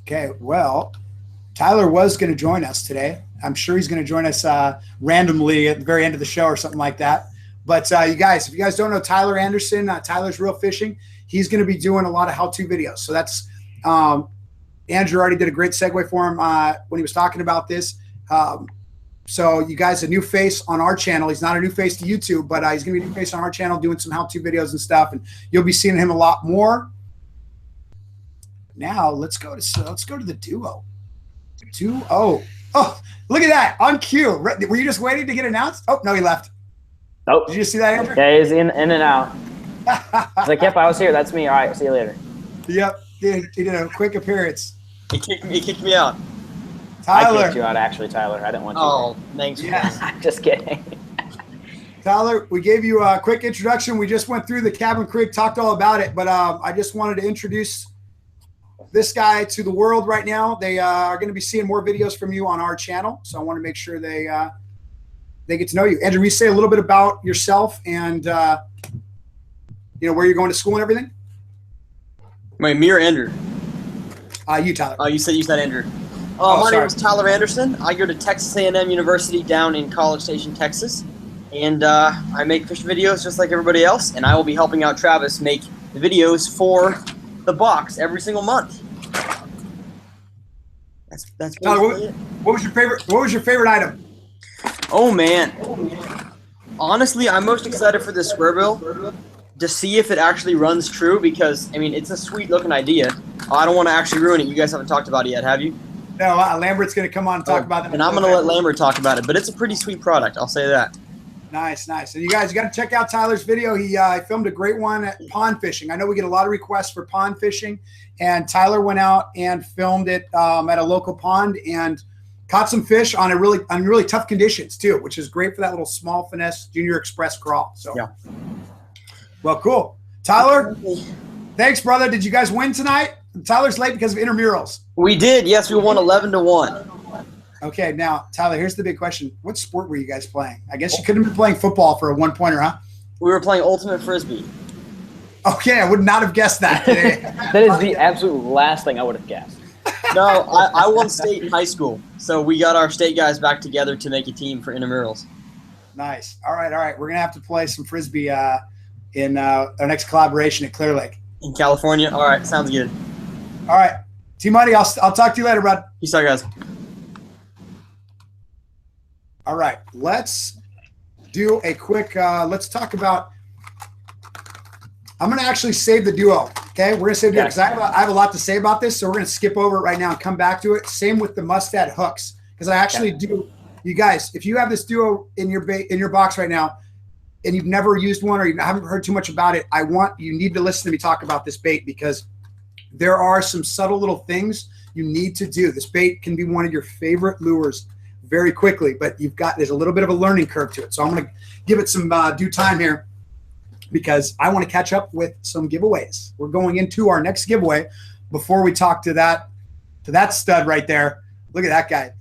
Okay, well, Tyler was going to join us today. I'm sure he's going to join us randomly at the very end of the show or something like that. But if you guys don't know Tyler Anderson, Tyler's Real Fishing, he's going to be doing a lot of how-to videos. So that's Andrew already did a great segue for him when he was talking about this. So you guys, a new face on our channel. He's not a new face to YouTube, but he's going to be a new face on our channel doing some how-to videos and stuff. And you'll be seeing him a lot more. Now let's go to the duo. Oh, look at that on cue. Were you just waiting to get announced? Oh no, he left. Nope. Did you see that, Andrew? Yeah, he's in and out. He's like, yep, I was here. That's me. All right, see you later. Yep, he did a quick appearance. He kicked me out. Tyler. I kicked you out, actually, Tyler. I didn't want you. Oh, thanks. Yeah. Just kidding. Tyler, we gave you a quick introduction. We just went through the Cabin Creek, talked all about it, but I just wanted to introduce this guy to the world right now. They are going to be seeing more videos from you on our channel, so I want to make sure they get to know you. Andrew, will you say a little bit about yourself and where you're going to school and everything? Wait, me or Andrew? You, Tyler. You said Andrew. Oh, My sorry. name is Tyler Anderson. I go to Texas A&M University down in College Station, Texas, and I make fishing videos just like everybody else. And I will be helping out Travis make the videos for the box every single month. That's Tyler, basically it. what was your favorite item? Oh man, honestly, I'm most excited for this square bill to see if it actually runs true because I mean it's a sweet looking idea. I don't want to actually ruin it. You guys haven't talked about it yet, have you? No, Lambert's going to come on and talk about that. And I'm going to let Lambert talk about it, but it's a pretty sweet product. I'll say that. Nice. And you guys got to check out Tyler's video. He filmed a great one at pond fishing. I know we get a lot of requests for pond fishing, and Tyler went out and filmed it at a local pond and caught some fish on really tough conditions too, which is great for that little small finesse Junior Express crawl. So, yeah. Well, cool. Tyler, thanks, brother. Did you guys win tonight? Tyler's late because of intramurals. We did. Yes, we won 11-1. Okay, now, Tyler, here's the big question. What sport were you guys playing? I guess you couldn't have been playing football for a one-pointer, huh? We were playing Ultimate Frisbee. Okay, I would not have guessed that today. That is the absolute last thing I would have guessed. No, I won state in high school, so we got our state guys back together to make a team for intramurals. Nice. All right. We're going to have to play some Frisbee in our next collaboration at Clear Lake. In California? All right, sounds good. All right. T-Money, I'll talk to you later, bud. Peace out, guys. All right. Let's do a quick let's talk about – I'm going to actually save the duo, okay? We're going to save the duo because I have a lot to say about this, so we're going to skip over it right now and come back to it. Same with the Mustad hooks because I actually do – you guys, if you have this duo in your box right now and you've never used one or you haven't heard too much about it, you need to listen to me talk about this bait because – there are some subtle little things you need to do. This bait can be one of your favorite lures very quickly, but there's a little bit of a learning curve to it. So I'm going to give it some due time here because I want to catch up with some giveaways. We're going into our next giveaway before we talk to that stud right there. Look at that guy.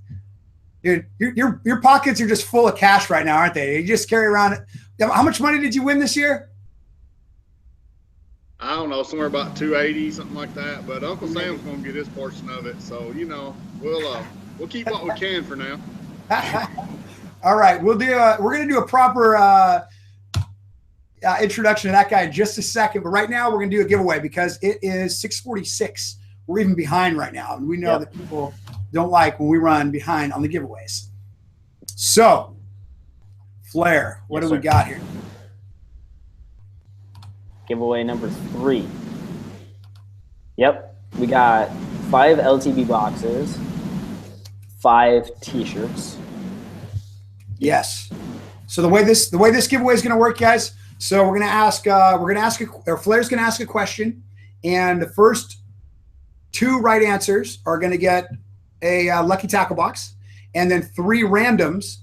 Dude, your pockets are just full of cash right now, aren't they? You just carry around. How much money did you win this year? I don't know, somewhere about 280, something like that. But Uncle Sam's gonna get his portion of it, so we'll keep what we can for now. All right, we're gonna do a proper introduction to that guy in just a second. But right now, we're gonna do a giveaway because it is 6:46. We're even behind right now, and we know that people don't like when we run behind on the giveaways. So, Flair, what do we got here? Giveaway number 3. Yep, we got 5 LTB boxes, 5 T-shirts. Yes. So the way this giveaway is going to work, guys. So we're going to ask Flair's going to ask a question, and the first 2 right answers are going to get a lucky tackle box, and then 3 randoms.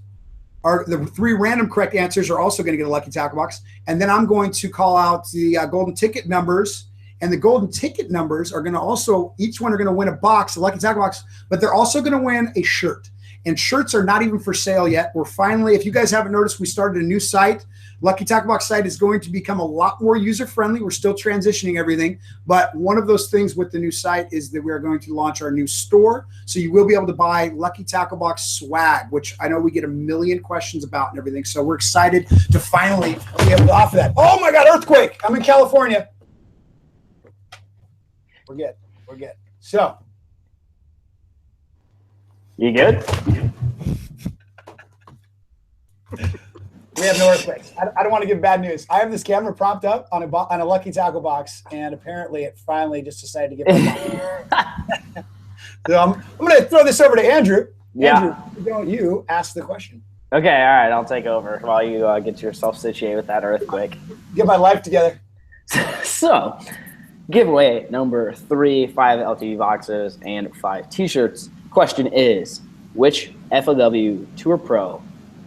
The 3 random correct answers are also going to get a lucky tackle box. And then I'm going to call out the golden ticket numbers. And the golden ticket numbers are going to also, each one are going to win a box, a lucky tackle box, but they're also going to win a shirt. And shirts are not even for sale yet. We're finally, if you guys haven't noticed, we started a new site. Lucky Tackle Box site is going to become a lot more user-friendly. We're still transitioning everything. But one of those things with the new site is that we are going to launch our new store. So you will be able to buy Lucky Tackle Box swag, which I know we get a million questions about and everything. So we're excited to finally be able to offer that. Oh my God, earthquake. I'm in California. We're good. We're good. So. You good? We have no earthquakes. I don't want to give bad news. I have this camera propped up on a Lucky Tackle Box, and apparently it finally just decided to get back. So I'm going to throw this over to Andrew. Yeah. Andrew, you ask the question. Okay, all right, I'll take over while you get yourself situated with that earthquake. Get my life together. So, giveaway number 3, 5 LTV boxes and 5 T-shirts. Question is, which FLW Tour Pro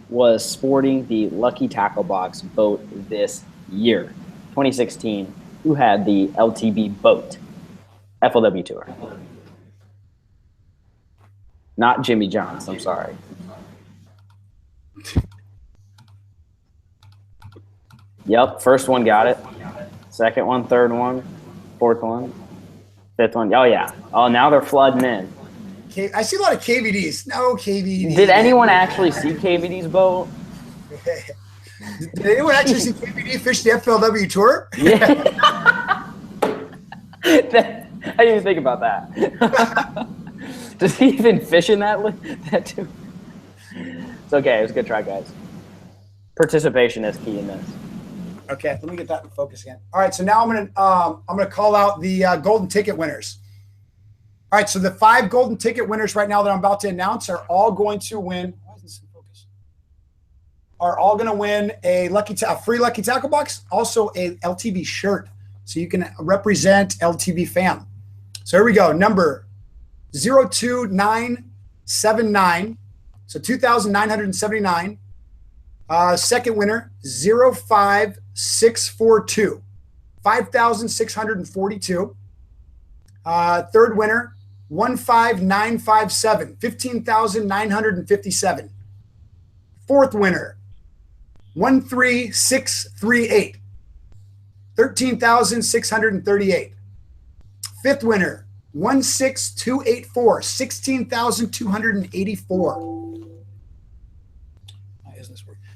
was sporting the Lucky Tackle Box boat this year? 2016, who had the LTB boat? FLW Tour. Not Jimmy Johns, I'm sorry. Yep, first one got it. Second one, third one, fourth one. Fifth one. Oh yeah. Oh, now they're flooding in. I see a lot of KVDs. No KVD. Did anyone actually see KVD's boat? Did anyone actually see KVD fish the FLW tour? Yeah. I didn't even think about that. Does he even fish in that too? It's okay. It was a good try, guys. Participation is key in this. Okay, let me get that in focus again. All right, so now I'm gonna call out the golden ticket winners. All right, so the 5 golden ticket winners right now that I'm about to announce are all going to win. Why isn't this in focus? Are all going to win a free Lucky Tackle Box, also a LTB shirt, so you can represent LTB fam. So here we go. Number 02979, so 2,979. Second winner 05642, 5,642. Third winner 15957, 15,957. Fourth winner 13638, 13,638. Fifth winner 16284, 16,284.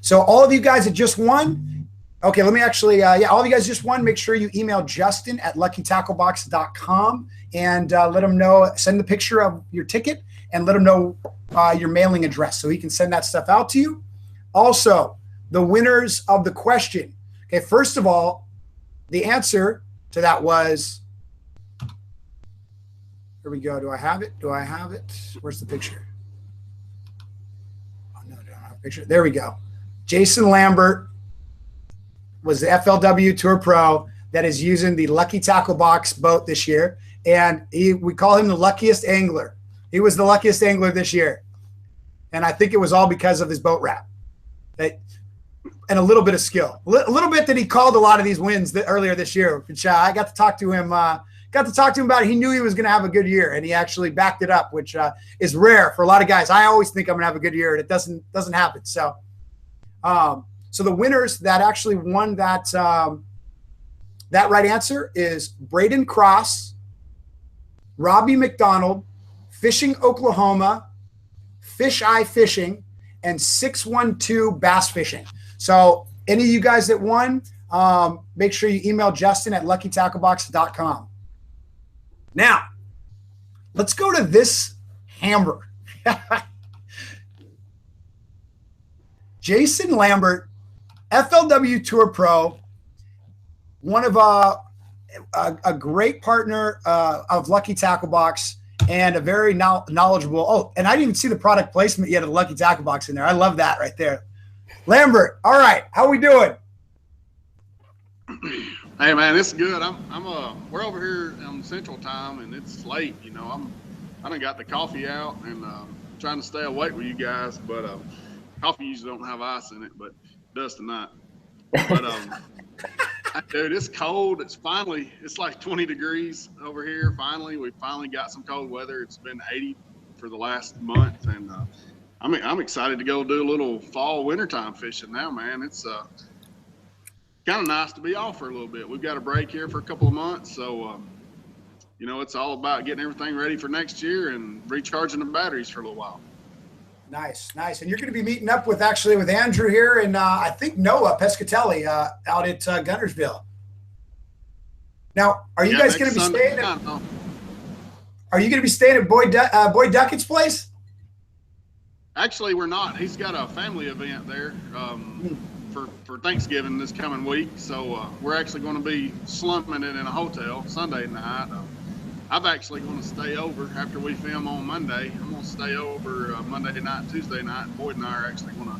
So all of you guys that just won, okay, let me actually, all of you guys just won, make sure you email Justin at luckytacklebox.com and let him know, send the picture of your ticket and let him know your mailing address so he can send that stuff out to you. Also, the winners of the question. Okay, first of all, the answer to that was, here we go. Do I have it? Do I have it? Where's the picture? Oh, no, I don't have a picture. There we go. Jason Lambert was the FLW Tour Pro that is using the Lucky Tackle Box boat this year. And we call him the luckiest angler. He was the luckiest angler this year. And I think it was all because of his boat wrap. And a little bit of skill. A little bit that he called a lot of these wins earlier this year, which I got to talk to him about it. He knew he was going to have a good year, and he actually backed it up, which is rare for a lot of guys. I always think I'm going to have a good year, and it doesn't happen. So so the winners that actually won that right answer is Braden Cross, Robbie McDonald, Fishing Oklahoma, Fish Eye Fishing, and 612 Bass Fishing. So any of you guys that won, make sure you email Justin at luckytacklebox.com. Now, let's go to this hammer. Jason Lambert, FLW Tour Pro, one of a great partner of Lucky Tackle Box and a very knowledgeable. Oh, and I didn't even see the product placement yet of the Lucky Tackle Box in there. I love that right there. Lambert, all right, how we doing? Hey man, it's good. We're over here on Central Time and it's late. You know, I done got the coffee out and trying to stay awake with you guys, but coffee usually don't have ice in it, but it does tonight. But dude, it's cold. It's like 20 degrees over here. We finally got some cold weather. It's been 80 for the last month, and I'm excited to go do a little fall wintertime fishing now, man. It's kind of nice to be off for a little bit. We've got a break here for a couple of months, so you know, it's all about getting everything ready for next year and recharging the batteries for a little while. Nice. And you're going to be meeting up with Andrew here and I think Noah Pescatelli out at Guntersville. Now, are you guys going to be staying at? Are you going to be staying at Boyd Duckett's place? Actually, we're not. He's got a family event there for Thanksgiving this coming week, so we're actually going to be slumping it in a hotel Sunday night. I'm actually going to stay over after we film on Monday. I'm going to stay over Monday night and Tuesday night. Boyd and I are actually going to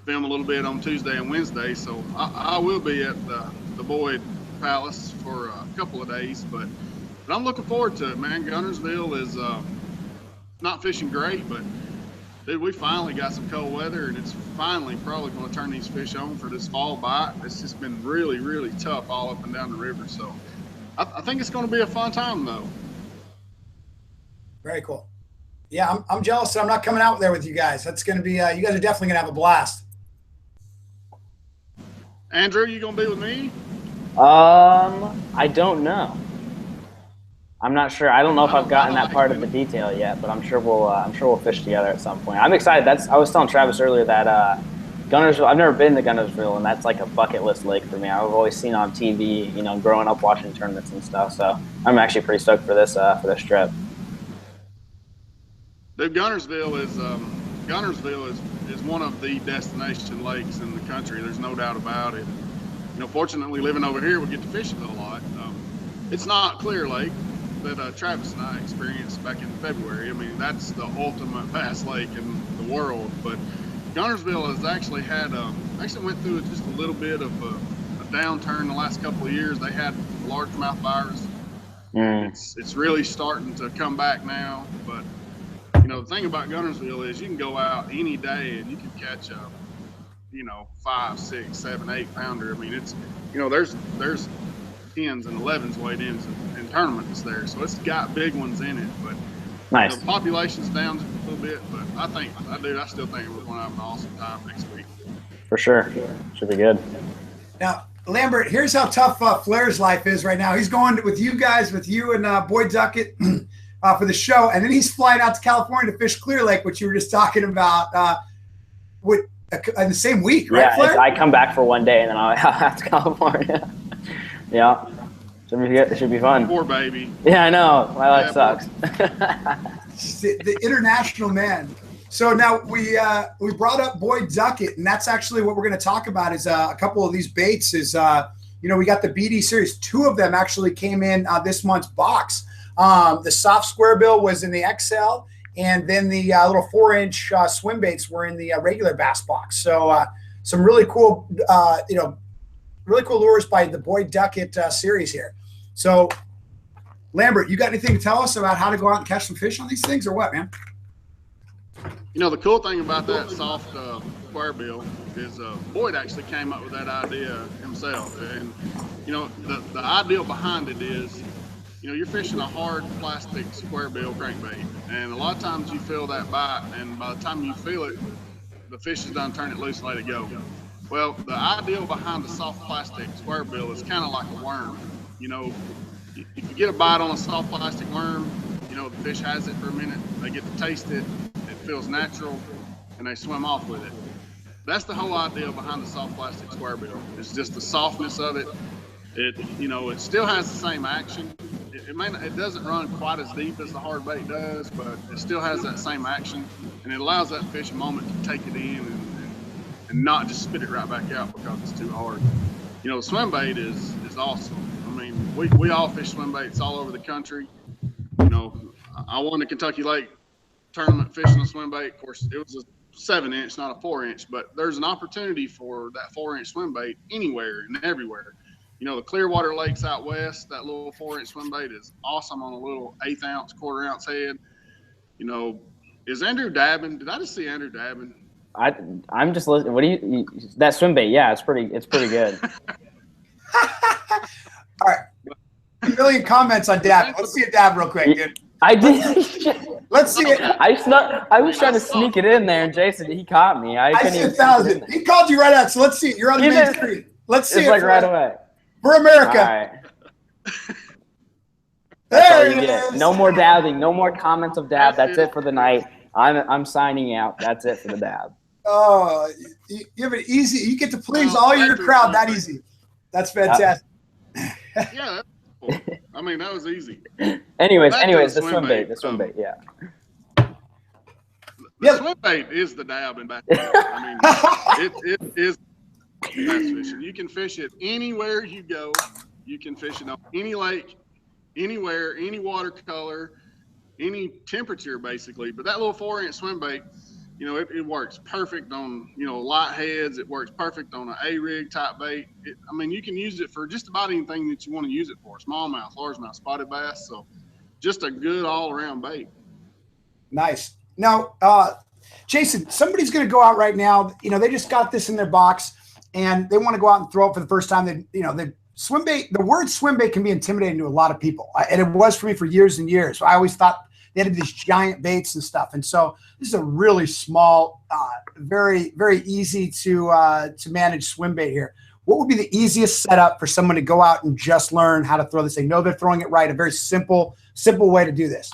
film a little bit on Tuesday and Wednesday. So I will be at the Boyd Palace for a couple of days. But I'm looking forward to it, man. Guntersville is not fishing great, but, dude, we finally got some cold weather, and it's finally probably going to turn these fish on for this fall bite. It's just been really, really tough all up and down the river. So I think it's going to be a fun time, though. Very cool. Yeah, I'm jealous that I'm not coming out there with you guys. That's going to be, you guys are definitely going to have a blast. Andrew, you going to be with me? I don't know. I'm not sure. I don't know if I've gotten that part of the detail yet, but I'm sure we'll fish together at some point. I'm excited. I was telling Travis earlier that Gunnersville. I've never been to Gunnersville, and that's like a bucket list lake for me. I've always seen on TV, you know, growing up watching tournaments and stuff. So I'm actually pretty stoked for this trip. Dude, Gunnersville is one of the destination lakes in the country. There's no doubt about it. You know, fortunately, living over here, we get to fish it a lot. It's not Clear Lake that Travis and I experienced back in February. I mean, that's the ultimate bass lake in the world. But Gunnersville has actually went through just a little bit of a downturn the last couple of years. They had largemouth virus. It's really starting to come back now. But you know, the thing about Gunnersville is you can go out any day and you can catch a, you know, 5, 6, 7, 8 pounder. I mean, it's, you know, there's 10s and 11s weighed in tournaments there, so it's got big ones in it. But nice. You know, the population's down just a little bit, but I still think we're going to have an awesome time next week. For sure, should be good. Now, Lambert, here's how tough Flair's life is right now. He's going with you guys, with you and Boyd Duckett for the show, and then he's flying out to California to fish Clear Lake, which you were just talking about. In the same week, right, Flair? I come back for one day and then I'll have to California. Yeah, should be good. It should be fun. Poor baby. Yeah, I know. My life sucks. the international man. So now we brought up Boyd Duckett, and that's actually what we're going to talk about. Is a couple of these baits. Is you know, we got the BD series. 2 of them actually came in this month's box. The soft square bill was in the XL. And then the little 4-inch swim baits were in the regular bass box. So some really cool, really cool lures by the Boyd Duckett series here. So, Lambert, you got anything to tell us about how to go out and catch some fish on these things, or what, man? You know, the cool thing about that soft square bill is Boyd actually came up with that idea himself. And, you know, the idea behind it is, you know, you're fishing a hard plastic square bill crankbait, and a lot of times you feel that bite, and by the time you feel it, the fish is done, turn it loose, and let it go. Well, the idea behind the soft plastic square bill is kind of like a worm. You know, if you get a bite on a soft plastic worm, you know, the fish has it for a minute, they get to taste it, it feels natural, and they swim off with it. That's the whole idea behind the soft plastic square bill. It's just the softness of it. You know, it still has the same action. It doesn't run quite as deep as the hard bait does, but it still has that same action, and it allows that fish a moment to take it in and not just spit it right back out because it's too hard. You know, the swim bait is awesome. I mean, we all fish swim baits all over the country. You know, I won the Kentucky Lake tournament fishing a swim bait. Of course, it was a 7-inch, not a 4-inch, but there's an opportunity for that 4-inch swim bait anywhere and everywhere. You know, the Clearwater Lakes out west, that little 4-inch swim bait is awesome on a little 1/8 ounce, 1/4 ounce head. You know, is Andrew dabbing? Did I just see Andrew dabbing? I'm just listening. What do you that swim bait? Yeah, it's pretty good. All right, 1 million comments on dab. Let's see a dab real quick, dude. I did. Let's see it. I was trying to sneak it in there, and Jason, he caught me. I see 1,000. He called you right out. So let's see it. You're on the main screen. Let's see it. It's like right away. For America. All right. There it is. No more dabbing. No more comments of dab. That's it for the night. I'm signing out. That's it for the dab. Oh, you have it easy. You get to please all your crowd that easy. That's fantastic. Yeah, that's cool. I mean, that was easy. Anyways, the swim bait. The swim bait, yeah. The swim bait is the dab in back. I mean, it is bass fishing. You can fish it anywhere you go. You can fish it on any lake, anywhere, any watercolor, any temperature, basically. But that little 4-inch swim bait, you know, it works perfect on, you know, light heads. It works perfect on an A-rig type bait. I mean, you can use it for just about anything that you want to use it for. Smallmouth, largemouth, spotted bass. So just a good all-around bait. Nice. Now, Jason, somebody's going to go out right now. You know, they just got this in their box, and they want to go out and throw it for the first time. The swim bait, the word swim bait can be intimidating to a lot of people. And it was for me for years and years. So I always thought they had these giant baits and stuff. And so this is a really small, very, very easy to manage swim bait here. what would be the easiest setup for someone to go out and just learn how to throw this? They know they're throwing it right. A very simple way to do this.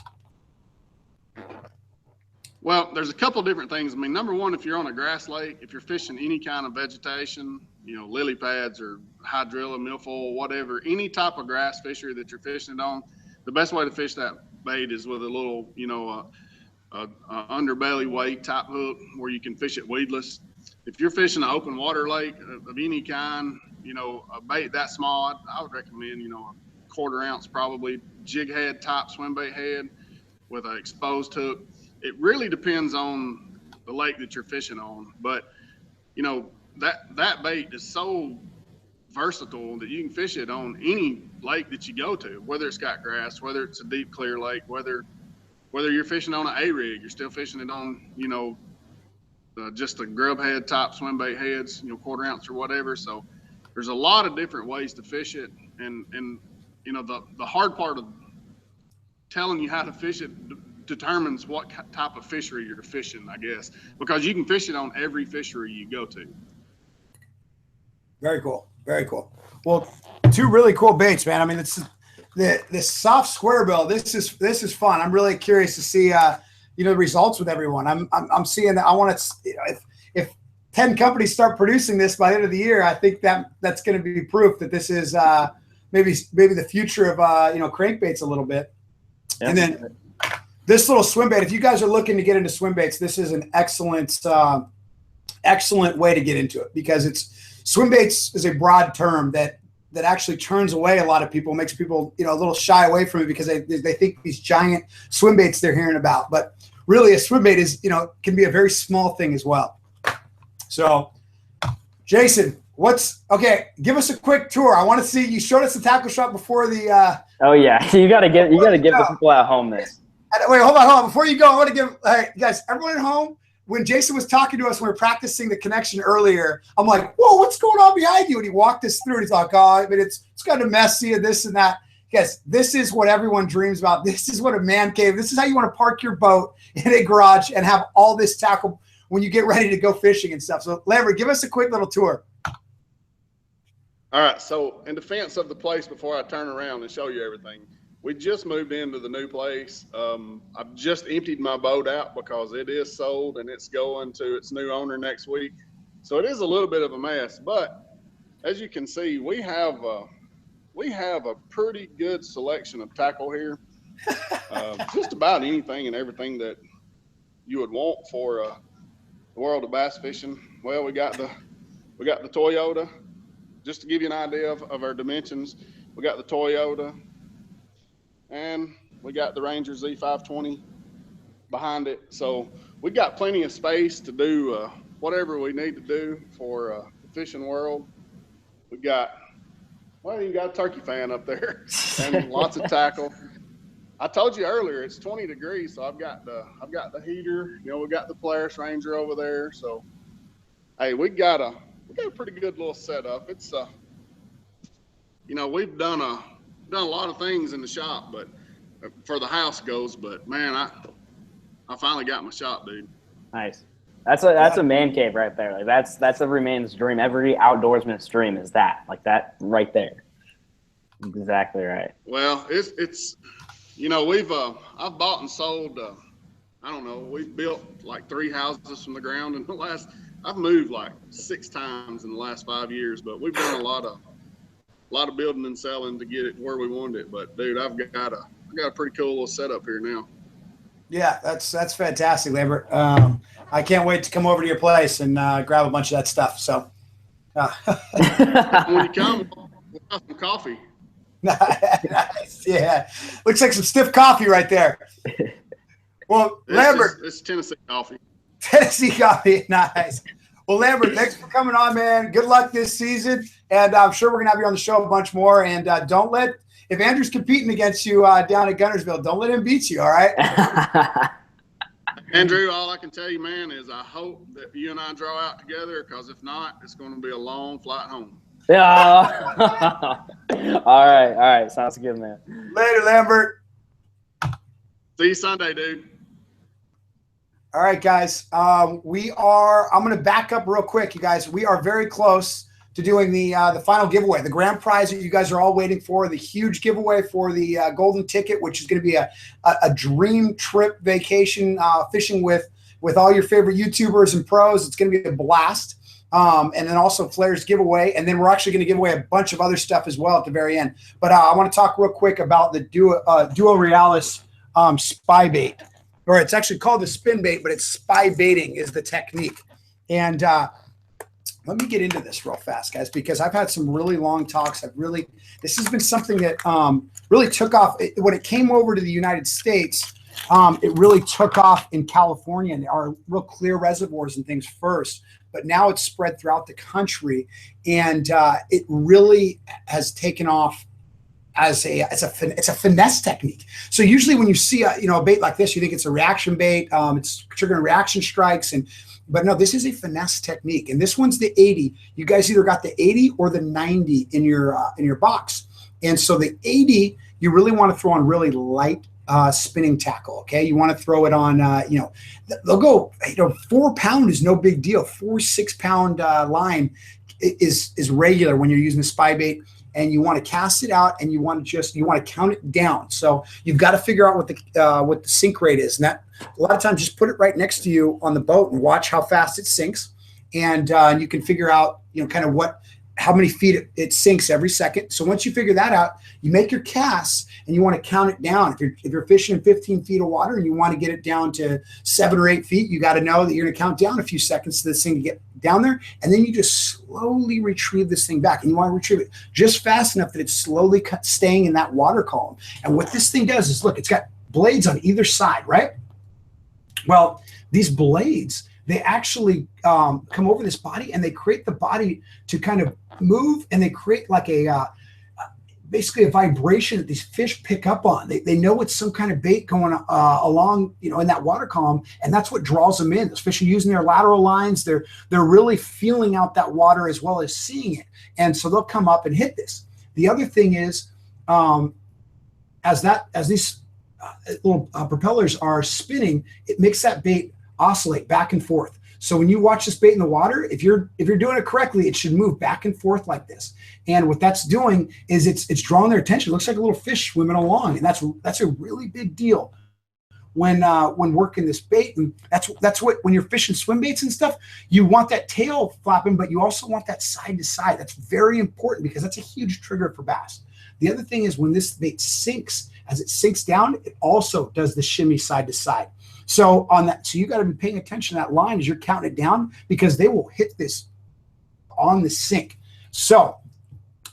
Well, there's a couple different things. I mean, number one, if you're on a grass lake, if you're fishing any kind of vegetation, you know, lily pads or hydrilla, milfoil, whatever, any type of grass fishery that you're fishing it on, the best way to fish that bait is with a little, you know, underbelly weight type hook where you can fish it weedless. If you're fishing an open water lake of any kind, you know, a bait that small, I would recommend, you know, a 1/4 ounce probably jig head type swim bait head with an exposed hook. It really depends on the lake that you're fishing on, but you know, that bait is so versatile that you can fish it on any lake that you go to, whether it's got grass, whether it's a deep clear lake, whether you're fishing on an A-rig, you're still fishing it on, you know, just a grub head type swim bait heads, you know, 1/4 ounce or whatever. So there's a lot of different ways to fish it, and you know, the hard part of telling you how to fish it determines what type of fishery you're fishing, I guess, because you can fish it on every fishery you go to. Very cool. Very cool. Well, 2 really cool baits, man. I mean, it's the soft square bill. This is fun. I'm really curious to see, you know, the results with everyone. I'm seeing that. I want to, you know, if 10 companies start producing this by the end of the year, I think that's going to be proof that this is maybe the future of, you know, crankbaits a little bit. Yeah. And then this little swim bait, if you guys are looking to get into swim baits, this is an excellent way to get into it, because swim baits is a broad term that actually turns away a lot of people, makes people, you know, a little shy away from it because they think these giant swim baits they're hearing about. But really, a swim bait is, you know, can be a very small thing as well. So, Jason, okay? Give us a quick tour. I want to see. You showed us the tackle shop before the. Oh yeah, you got to give the people at home this. Wait, hold on. Before you go, I want to give, hey, guys, everyone at home, when Jason was talking to us, when we were practicing the connection earlier, I'm like, whoa, what's going on behind you? And he walked us through, and he's like, oh, I mean, it's kind of messy and this and that. Guys, this is what everyone dreams about. This is what a man cave, this is how you want to park your boat in a garage and have all this tackle when you get ready to go fishing and stuff. So, Lambert, give us a quick little tour. All right. So, in defense of the place, before I turn around and show you everything, we just moved into the new place. I've just emptied my boat out because it is sold and it's going to its new owner next week. So it is a little bit of a mess, but as you can see, we have a pretty good selection of tackle here. Just about anything and everything that you would want for the world of bass fishing. Well, we got the Toyota. Just to give you an idea of our dimensions, we got the Toyota. And we got the Ranger Z520 behind it. So we got plenty of space to do whatever we need to do for the fishing world. We got, well, you got a turkey fan up there and lots of tackle. I told you earlier, it's 20 degrees. So I've got the heater, you know, we got the Polaris Ranger over there. So, hey, we got a pretty good little setup. It's, you know, we've done a lot of things in the shop, but for the house goes, but man, I finally got my shop, dude. Nice. That's a man cave right there. Like that's every man's dream. Every outdoorsman's dream is that, like that right there. Exactly right. Well, it's you know, I've bought and sold, I don't know, we've built like 3 houses from the ground in I've moved like 6 times in the last 5 years, but we've done a lot of building and selling to get it where we wanted it. But dude, I've got a pretty cool little setup here now. Yeah, that's fantastic, Lambert. I can't wait to come over to your place and grab a bunch of that stuff. So when you come, we'll have some coffee. Nice. Yeah, looks like some stiff coffee right there. Well, Lambert, it's Tennessee coffee. Tennessee coffee, nice. Well, Lambert, thanks for coming on, man. Good luck this season. And I'm sure we're going to have you on the show a bunch more. And if Andrew's competing against you down at Gunnersville, don't let him beat you, all right? Andrew, all I can tell you, man, is I hope that you and I draw out together, because if not, it's going to be a long flight home. Yeah. All right. Sounds good, man. Later, Lambert. See you Sunday, dude. All right, guys. I'm going to back up real quick, you guys. We are very close to doing the final giveaway, the grand prize that you guys are all waiting for, the huge giveaway for the golden ticket, which is going to be a dream trip vacation fishing with all your favorite YouTubers and pros. It's going to be a blast. And then also Flair's giveaway. And then we're actually going to give away a bunch of other stuff as well at the very end. But I want to talk real quick about the Duo Realis spy bait. Or it's actually called the spin bait, but it's spy baiting is the technique. And let me get into this real fast, guys, because I've had some really long talks. This has been something that really took off. When it came over to the United States, it really took off in California and our real clear reservoirs and things first. But now it's spread throughout the country, and it really has taken off as it's a finesse technique. So usually when you see a bait like this, you think it's a reaction bait. It's triggering reaction strikes, but no, this is a finesse technique. And this one's the 80. You guys either got the 80 or the 90 in your box. And so the 80, you really want to throw on really light spinning tackle. Okay, you want to throw it on. They'll go. 4 pound is no big deal. 4-6 pound line is regular when you're using the spy bait. And you want to cast it out, and you want to count it down. So you've got to figure out what the sink rate is, and that a lot of times just put it right next to you on the boat and watch how fast it sinks, and you can figure out kind of how many feet it sinks every second. So once you figure that out, you make your casts, and you want to count it down. If you're fishing in 15 feet of water and you want to get it down to 7 or 8 feet, you got to know that you're going to count down a few seconds to this thing to get down there, and then you just slowly retrieve this thing back. And you want to retrieve it just fast enough that it's slowly staying in that water column. And what this thing does is, look, it's got blades on either side, right? Well, these blades, they actually come over this body, and they create the body to kind of move, and they create like basically a vibration that these fish pick up on. They know it's some kind of bait going along, in that water column, and that's what draws them in. Those fish are using their lateral lines. They're really feeling out that water as well as seeing it, and so they'll come up and hit this. The other thing is, as these little propellers are spinning, it makes that bait oscillate back and forth. So when you watch this bait in the water, if you're doing it correctly, it should move back and forth like this. And what that's doing is it's drawing their attention. It looks like a little fish swimming along, and that's a really big deal when working this bait. And that's what, when you're fishing swim baits and stuff, you want that tail flapping, but you also want that side to side. That's very important because that's a huge trigger for bass. The other thing is, when this bait sinks, as it sinks down, it also does the shimmy side to side. So you got to be paying attention to that line as you're counting it down, because they will hit this on the sink. So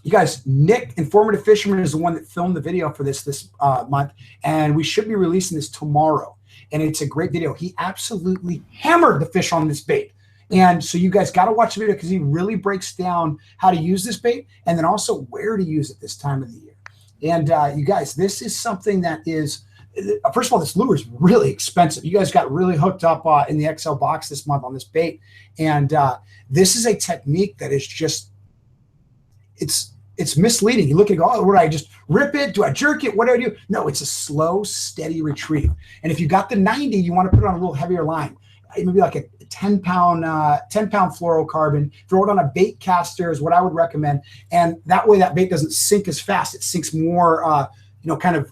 you guys, Nick, Informative Fisherman, is the one that filmed the video for this month, and we should be releasing this tomorrow. And it's a great video. He absolutely hammered the fish on this bait. And so you guys got to watch the video, because he really breaks down how to use this bait, and then also where to use it this time of the year. And you guys, this is something that is, first of all, this lure is really expensive. You guys got really hooked up in the XL box this month on this bait. And this is a technique that is just, it's misleading. You look and go, oh, what do I just rip it? Do I jerk it? What do I do? No, it's a slow, steady retrieve. And if you got the 90, you want to put it on a little heavier line. Maybe like a 10-pound fluorocarbon. Throw it on a bait caster is what I would recommend. And that way that bait doesn't sink as fast. It sinks more, kind of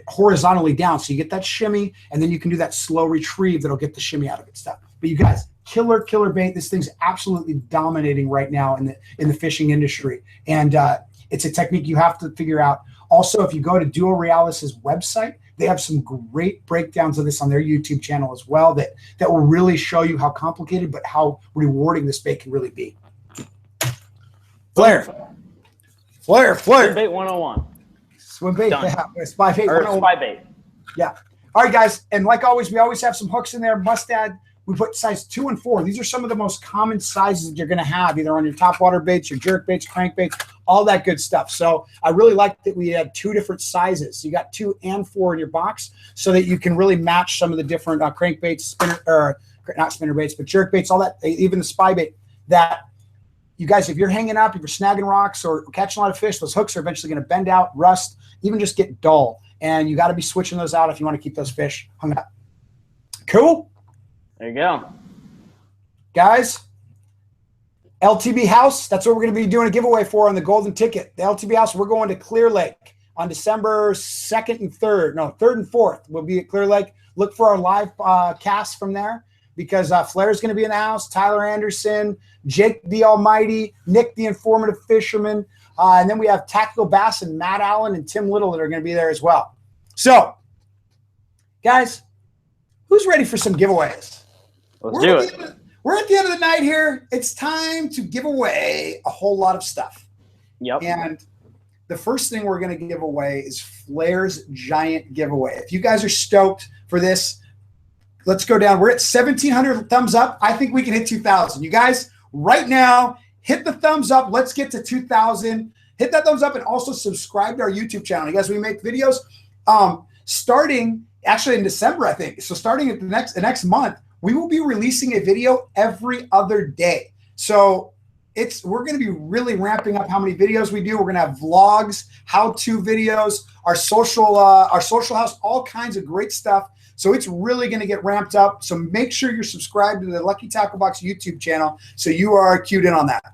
horizontally down. So you get that shimmy, and then you can do that slow retrieve that'll get the shimmy out of it stuff. But you guys, killer bait. This thing's absolutely dominating right now in the fishing industry. And it's a technique you have to figure out. Also, if you go to Duo Realis's website, they have some great breakdowns of this on their YouTube channel as well that will really show you how complicated but how rewarding this bait can really be. Flair. Swim bait 101. Swim bait. Done. Yeah. Spy bait. Or spy bait. Yeah. All right, guys. And like always, we always have some hooks in there. Must add. We put size 2 and 4. These are some of the most common sizes that you're going to have, either on your topwater baits, your jerk baits, crank baits, all that good stuff. So I really like that we had 2 different sizes. You got 2 and 4 in your box, so that you can really match some of the different crank baits, not spinner baits, but jerk baits, all that, even the spy bait. That you guys, if you're hanging up, if you're snagging rocks or catching a lot of fish, those hooks are eventually going to bend out, rust, even just get dull. And you got to be switching those out if you want to keep those fish hung up. Cool. There you go. Guys, LTB House, that's what we're going to be doing a giveaway for on the golden ticket. The LTB House, we're going to Clear Lake on December 2nd and 3rd. No, 3rd and 4th. We'll be at Clear Lake. Look for our live cast from there because Flair's going to be in the house, Tyler Anderson, Jake the Almighty, Nick the Informative Fisherman, and then we have Tactical Bass and Matt Allen and Tim Little that are going to be there as well. So, guys, who's ready for some giveaways? Let's do it. We're at the end of the night here. It's time to give away a whole lot of stuff. Yep. And the first thing we're going to give away is Flair's giant giveaway. If you guys are stoked for this, let's go down. We're at 1,700 thumbs up. I think we can hit 2,000. You guys, right now, hit the thumbs up. Let's get to 2,000. Hit that thumbs up and also subscribe to our YouTube channel. You guys, we make videos starting actually in December, I think. So starting at the next month, we will be releasing a video every other day. So we're going to be really ramping up how many videos we do. We're going to have vlogs, how-to videos, our social house, all kinds of great stuff. So it's really going to get ramped up. So make sure you're subscribed to the Lucky Tackle Box YouTube channel so you are cued in on that.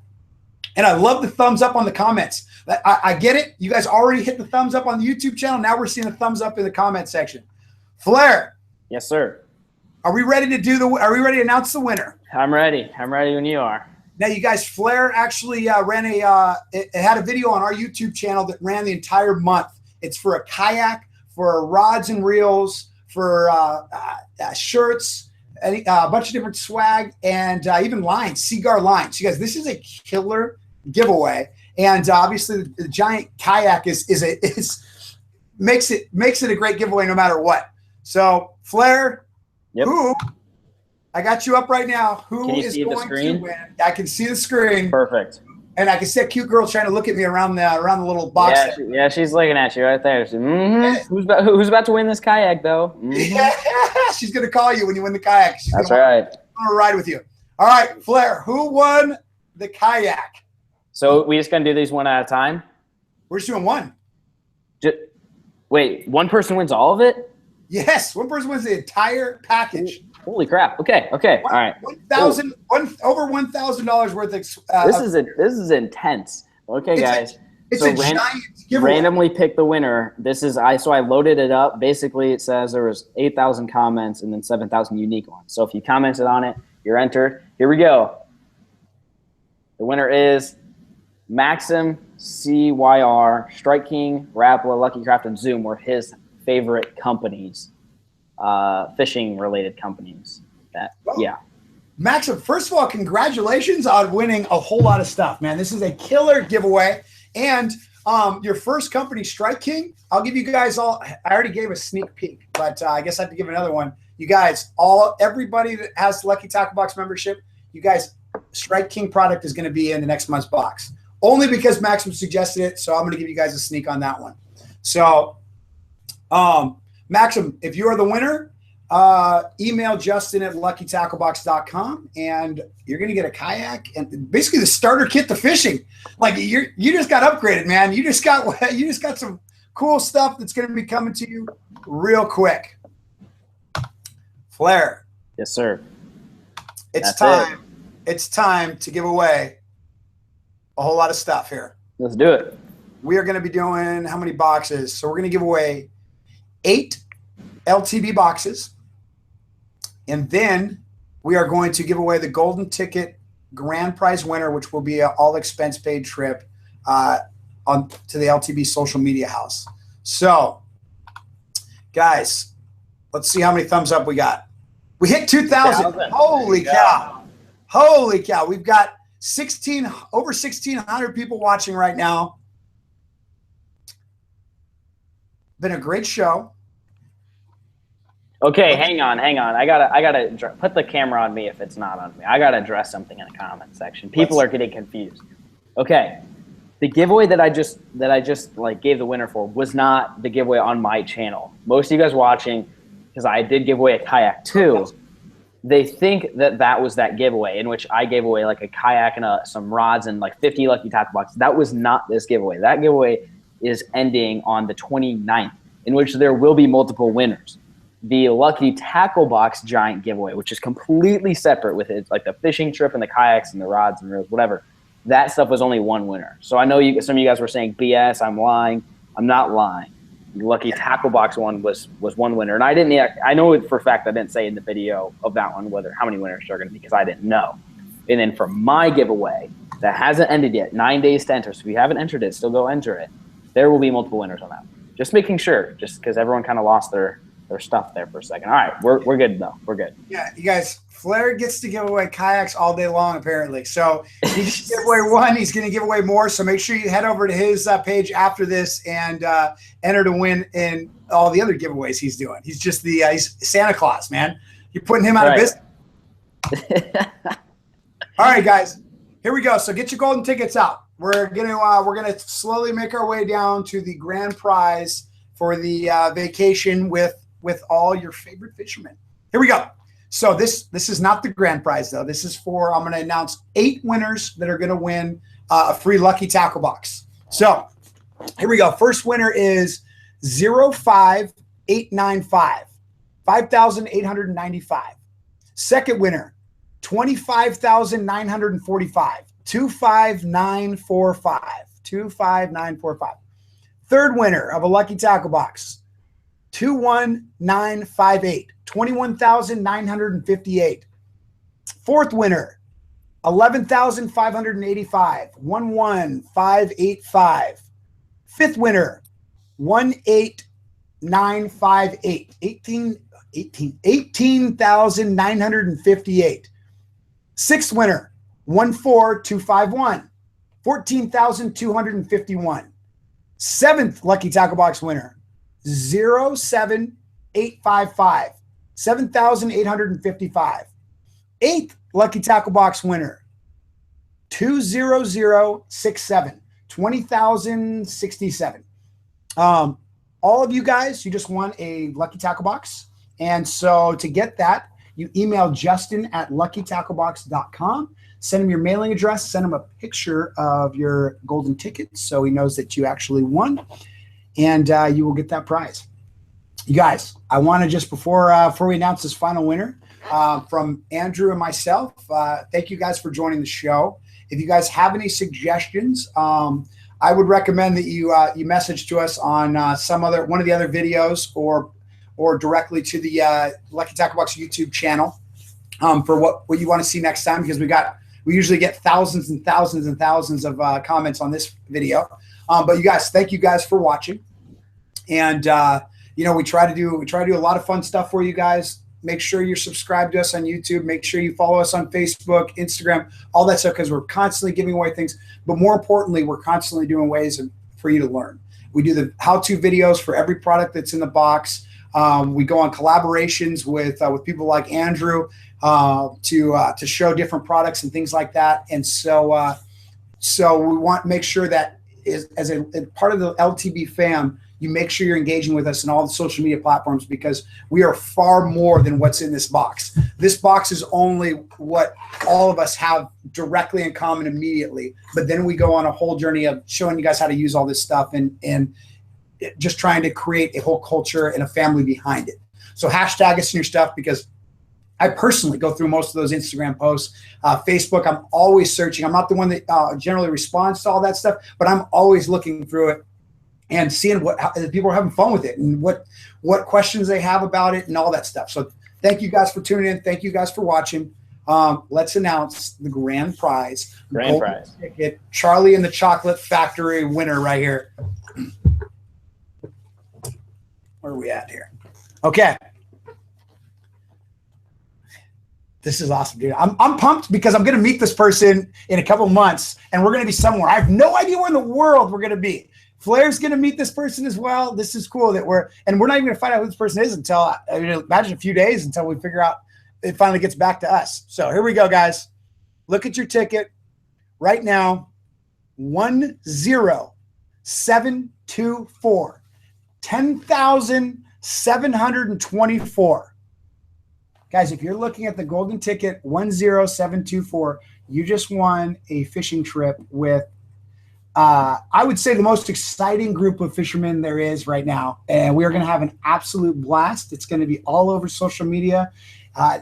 And I love the thumbs up on the comments. I get it. You guys already hit the thumbs up on the YouTube channel. Now we're seeing a thumbs up in the comment section. Flair. Yes, sir. Are we ready to Are we ready to announce the winner? I'm ready. I'm ready when you are. Now, you guys, Flair actually it had a video on our YouTube channel that ran the entire month. It's for a kayak, for rods and reels, for shirts, a bunch of different swag, and even lines, Seaguar lines. You guys, this is a killer giveaway, and obviously the giant kayak makes it a great giveaway no matter what. So, Flair. Yep. Who? I got you up right now. Who is see the going screen? to win? I can see the screen. Perfect. And I can see a cute girl trying to look at me around the little box. Yeah, she's looking at you right there. Who's about to win this kayak, though? Yeah, she's going to call you when you win the kayak. That's right. I'm going to ride with you. All right, Flair, who won the kayak? So we just going to do these one at a time? We're just doing one. Wait, one person wins all of it? Yes, one person wins the entire package. Holy crap! Okay, all right. Over $1,000 worth of. This is intense. Okay, guys. It's a giant giveaway. Randomly pick the winner. So I loaded it up. Basically, it says there was 8,000 comments and then 7,000 unique ones. So if you commented on it, you're entered. Here we go. The winner is Maxim, CYR, Strike King, Rapala, Lucky Craft, and Zoom were his favorite companies, fishing related companies. Maxim, first of all, congratulations on winning a whole lot of stuff, man. This is a killer giveaway. And your first company, Strike King, I'll give you guys all, I already gave a sneak peek, but I guess I have to give another one. You guys, everybody that has Lucky Tackle Box membership, you guys, Strike King product is going to be in the next month's box. Only because Maxim suggested it, so I'm going to give you guys a sneak on that one. So, Maxim, if you are the winner, email Justin at luckytacklebox.com and you're going to get a kayak and basically the starter kit to fishing. Like you just got upgraded, man. You just got some cool stuff that's going to be coming to you real quick. Flair. Yes, sir. It's time. It's time to give away a whole lot of stuff here. Let's do it. We are going to be doing how many boxes? So we're going to give away 8 LTB boxes. And then we are going to give away the golden ticket grand prize winner, which will be an all expense paid trip to the LTB social media house. So guys, let's see how many thumbs up we got. We hit 2,000. Holy cow. Holy cow. We've got over 1,600 people watching right now. Been a great show. Okay, hang on. I gotta put the camera on me if it's not on me. I gotta address something in the comment section. People are getting confused. Okay, the giveaway that I just like gave the winner for was not the giveaway on my channel. Most of you guys watching, because I did give away a kayak too. They think that was that giveaway in which I gave away like a kayak and some rods and like 50 Lucky Tackle Boxes. That was not this giveaway. That giveaway is ending on the 29th, in which there will be multiple winners. the Lucky Tackle Box giant giveaway, which is completely separate with it, like the fishing trip and the kayaks and the rods and reels, whatever. That stuff was only one winner. So I know some of you guys were saying BS, I'm lying. I'm not lying. The Lucky Tackle Box one was one winner. And I know it for a fact I didn't say in the video of that one how many winners there are going to be because I didn't know. And then for my giveaway that hasn't ended yet, 9 days to enter. So if you haven't entered it, still go enter it. There will be multiple winners on that. Just making sure, just because everyone kind of lost their stuff there for a second. All right, we're good though. We're good. Yeah, you guys, Flair gets to give away kayaks all day long apparently. So he just gave away one. He's going to give away more. So make sure you head over to his page after this and enter to win in all the other giveaways he's doing. He's just he's Santa Claus, man. You're putting him out of business. All right, guys, here we go. So get your golden tickets out. We're gonna slowly make our way down to the grand prize for the vacation with all your favorite fishermen. Here we go. So this is not the grand prize though. This is for, I'm going to announce 8 winners that are going to win a free Lucky Tackle Box. So here we go. First winner is 05895, 5,895. Second winner, 25,945, 25945, 25945. Third winner of a Lucky Tackle Box, 21958, 21,958. Fourth winner, 11,585, 11585. Fifth winner, 18958, 18,958. Sixth winner, 14251, 14,251. Seventh Lucky Tackle Box winner, 07855, 7,855. Eighth Lucky Tackle Box winner, 20067, 20,067. All of you guys, you just won a Lucky Tackle Box. And so to get that, you email Justin at luckytacklebox.com. Send him your mailing address. Send him a picture of your golden ticket so he knows that you actually won. And you will get that prize. You guys, I want to just before we announce this final winner, from Andrew and myself, thank you guys for joining the show. If you guys have any suggestions, I would recommend that you message to us on one of the other videos or directly to the Lucky Tackle Box YouTube channel for what you want to see next time, because we usually get thousands and thousands and thousands of comments on this video. But you guys, thank you guys for watching. And we try to do a lot of fun stuff for you guys. Make sure you're subscribed to us on YouTube. Make sure you follow us on Facebook, Instagram, all that stuff, because we're constantly giving away things. But more importantly, we're constantly doing ways for you to learn. We do the how-to videos for every product that's in the box. We go on collaborations with people like Andrew to show different products and things like that. And so we want to make sure that as a part of the LTB fam, you make sure you're engaging with us in all the social media platforms, because we are far more than what's in this box. This box is only what all of us have directly in common immediately. But then we go on a whole journey of showing you guys how to use all this stuff and just trying to create a whole culture and a family behind it. So hashtag us in your stuff, because I personally go through most of those Instagram posts. Facebook, I'm always searching. I'm not the one that generally responds to all that stuff, but I'm always looking through it and seeing how people are having fun with it and what questions they have about it and all that stuff. So thank you guys for tuning in. Thank you guys for watching. Let's announce the grand prize. Grand prize. Ticket, Charlie and the Chocolate Factory winner right here. Where are we at here? Okay. This is awesome, dude. I'm pumped because I'm going to meet this person in a couple months, and we're going to be somewhere. I have no idea where in the world we're going to be. Flair's going to meet this person as well. This is cool that we're not even going to find out who this person is until, imagine a few days until we figure out it finally gets back to us. So here we go, guys. Look at your ticket right now. 10724. 10,724. Guys, if you're looking at the golden ticket 10724, you just won a fishing trip with I would say the most exciting group of fishermen there is right now. And we are going to have an absolute blast. It's going to be all over social media.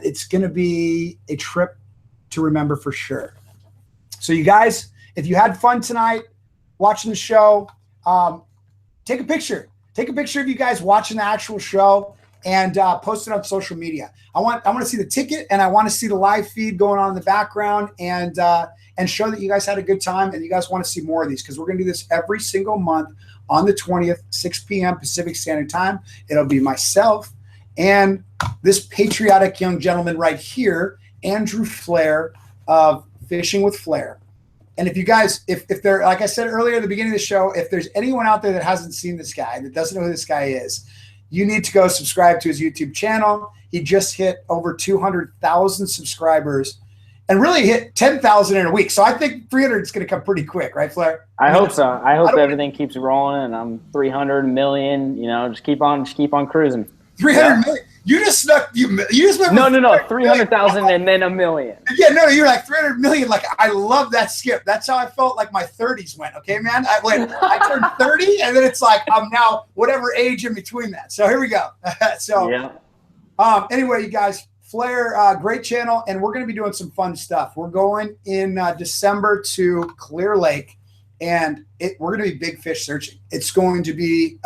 It's going to be a trip to remember for sure. So you guys, if you had fun tonight watching the show, take a picture. Take a picture of you guys watching the actual show and post it on social media. I want to see the ticket, and I want to see the live feed going on in the background, and show that you guys had a good time and you guys want to see more of these, because we're going to do this every single month on the 20th, 6 p.m. Pacific Standard Time. It'll be myself and this patriotic young gentleman right here, Andrew Flair of Fishing with Flair. And if you guys, if they're, like I said earlier at the beginning of the show, if there's anyone out there that hasn't seen this guy, that doesn't know who this guy is, you need to go subscribe to his YouTube channel. He just hit over 200,000 subscribers and really hit 10,000 in a week. So I think 300 is going to come pretty quick, right, Flair? I hope so. I hope everything keeps rolling and I'm 300 million, just keep on cruising. 300 million. You just snuck. You just went. No. 300,000 and then a million. Yeah, no. You're like 300 million. Like, I love that skip. That's how I felt like my 30s went. Okay, man. I turned 30, and then it's like I'm now whatever age in between that. So here we go. So yeah. Anyway, you guys, Flair, great channel, and we're going to be doing some fun stuff. We're going in December to Clear Lake, and we're going to be big fish searching. It's going to be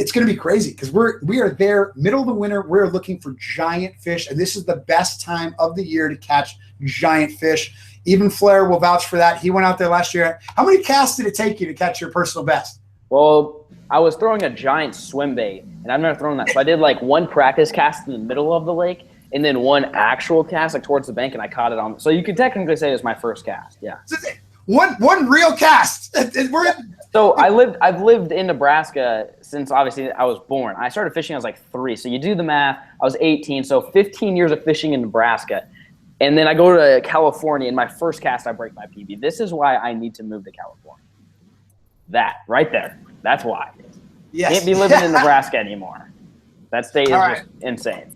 it's going to be crazy because we are there middle of the winter. We're looking for giant fish, and this is the best time of the year to catch giant fish. Even Flair will vouch for that. He went out there last year. How many casts did it take you to catch your personal best? Well, I was throwing a giant swim bait, and I've never thrown that. So I did like one practice cast in the middle of the lake, and then one actual cast like towards the bank, and I caught it on. So you could technically say it was my first cast. Yeah. One real cast. So I've lived in Nebraska since obviously I was born. I started fishing, I was like 3. So you do the math, I was 18. So 15 years of fishing in Nebraska. And then I go to California, and my first cast, I break my PB. This is why I need to move to California. That right there. That's why. Yes. Can't be living in Nebraska anymore. That state is just insane.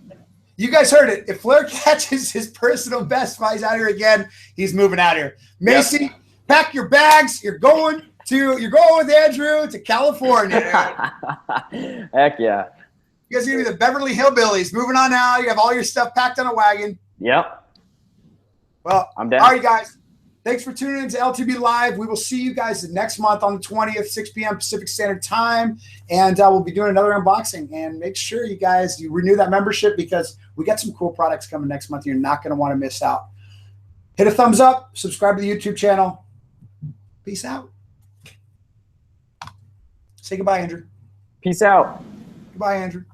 You guys heard it. If Flair catches his personal best while he's out here again, he's moving out here. Macy, pack your bags. You're going with Andrew to California. Heck yeah. You guys are going to be the Beverly Hillbillies. Moving on now. You have all your stuff packed on a wagon. Yep. Well, I'm down. All right, guys. Thanks for tuning in to LTB Live. We will see you guys next month on the 20th, 6 p.m. Pacific Standard Time. And we'll be doing another unboxing. And make sure you guys, you renew that membership because we got some cool products coming next month. You're not going to want to miss out. Hit a thumbs up. Subscribe to the YouTube channel. Peace out. Say goodbye, Andrew. Peace out. Goodbye, Andrew.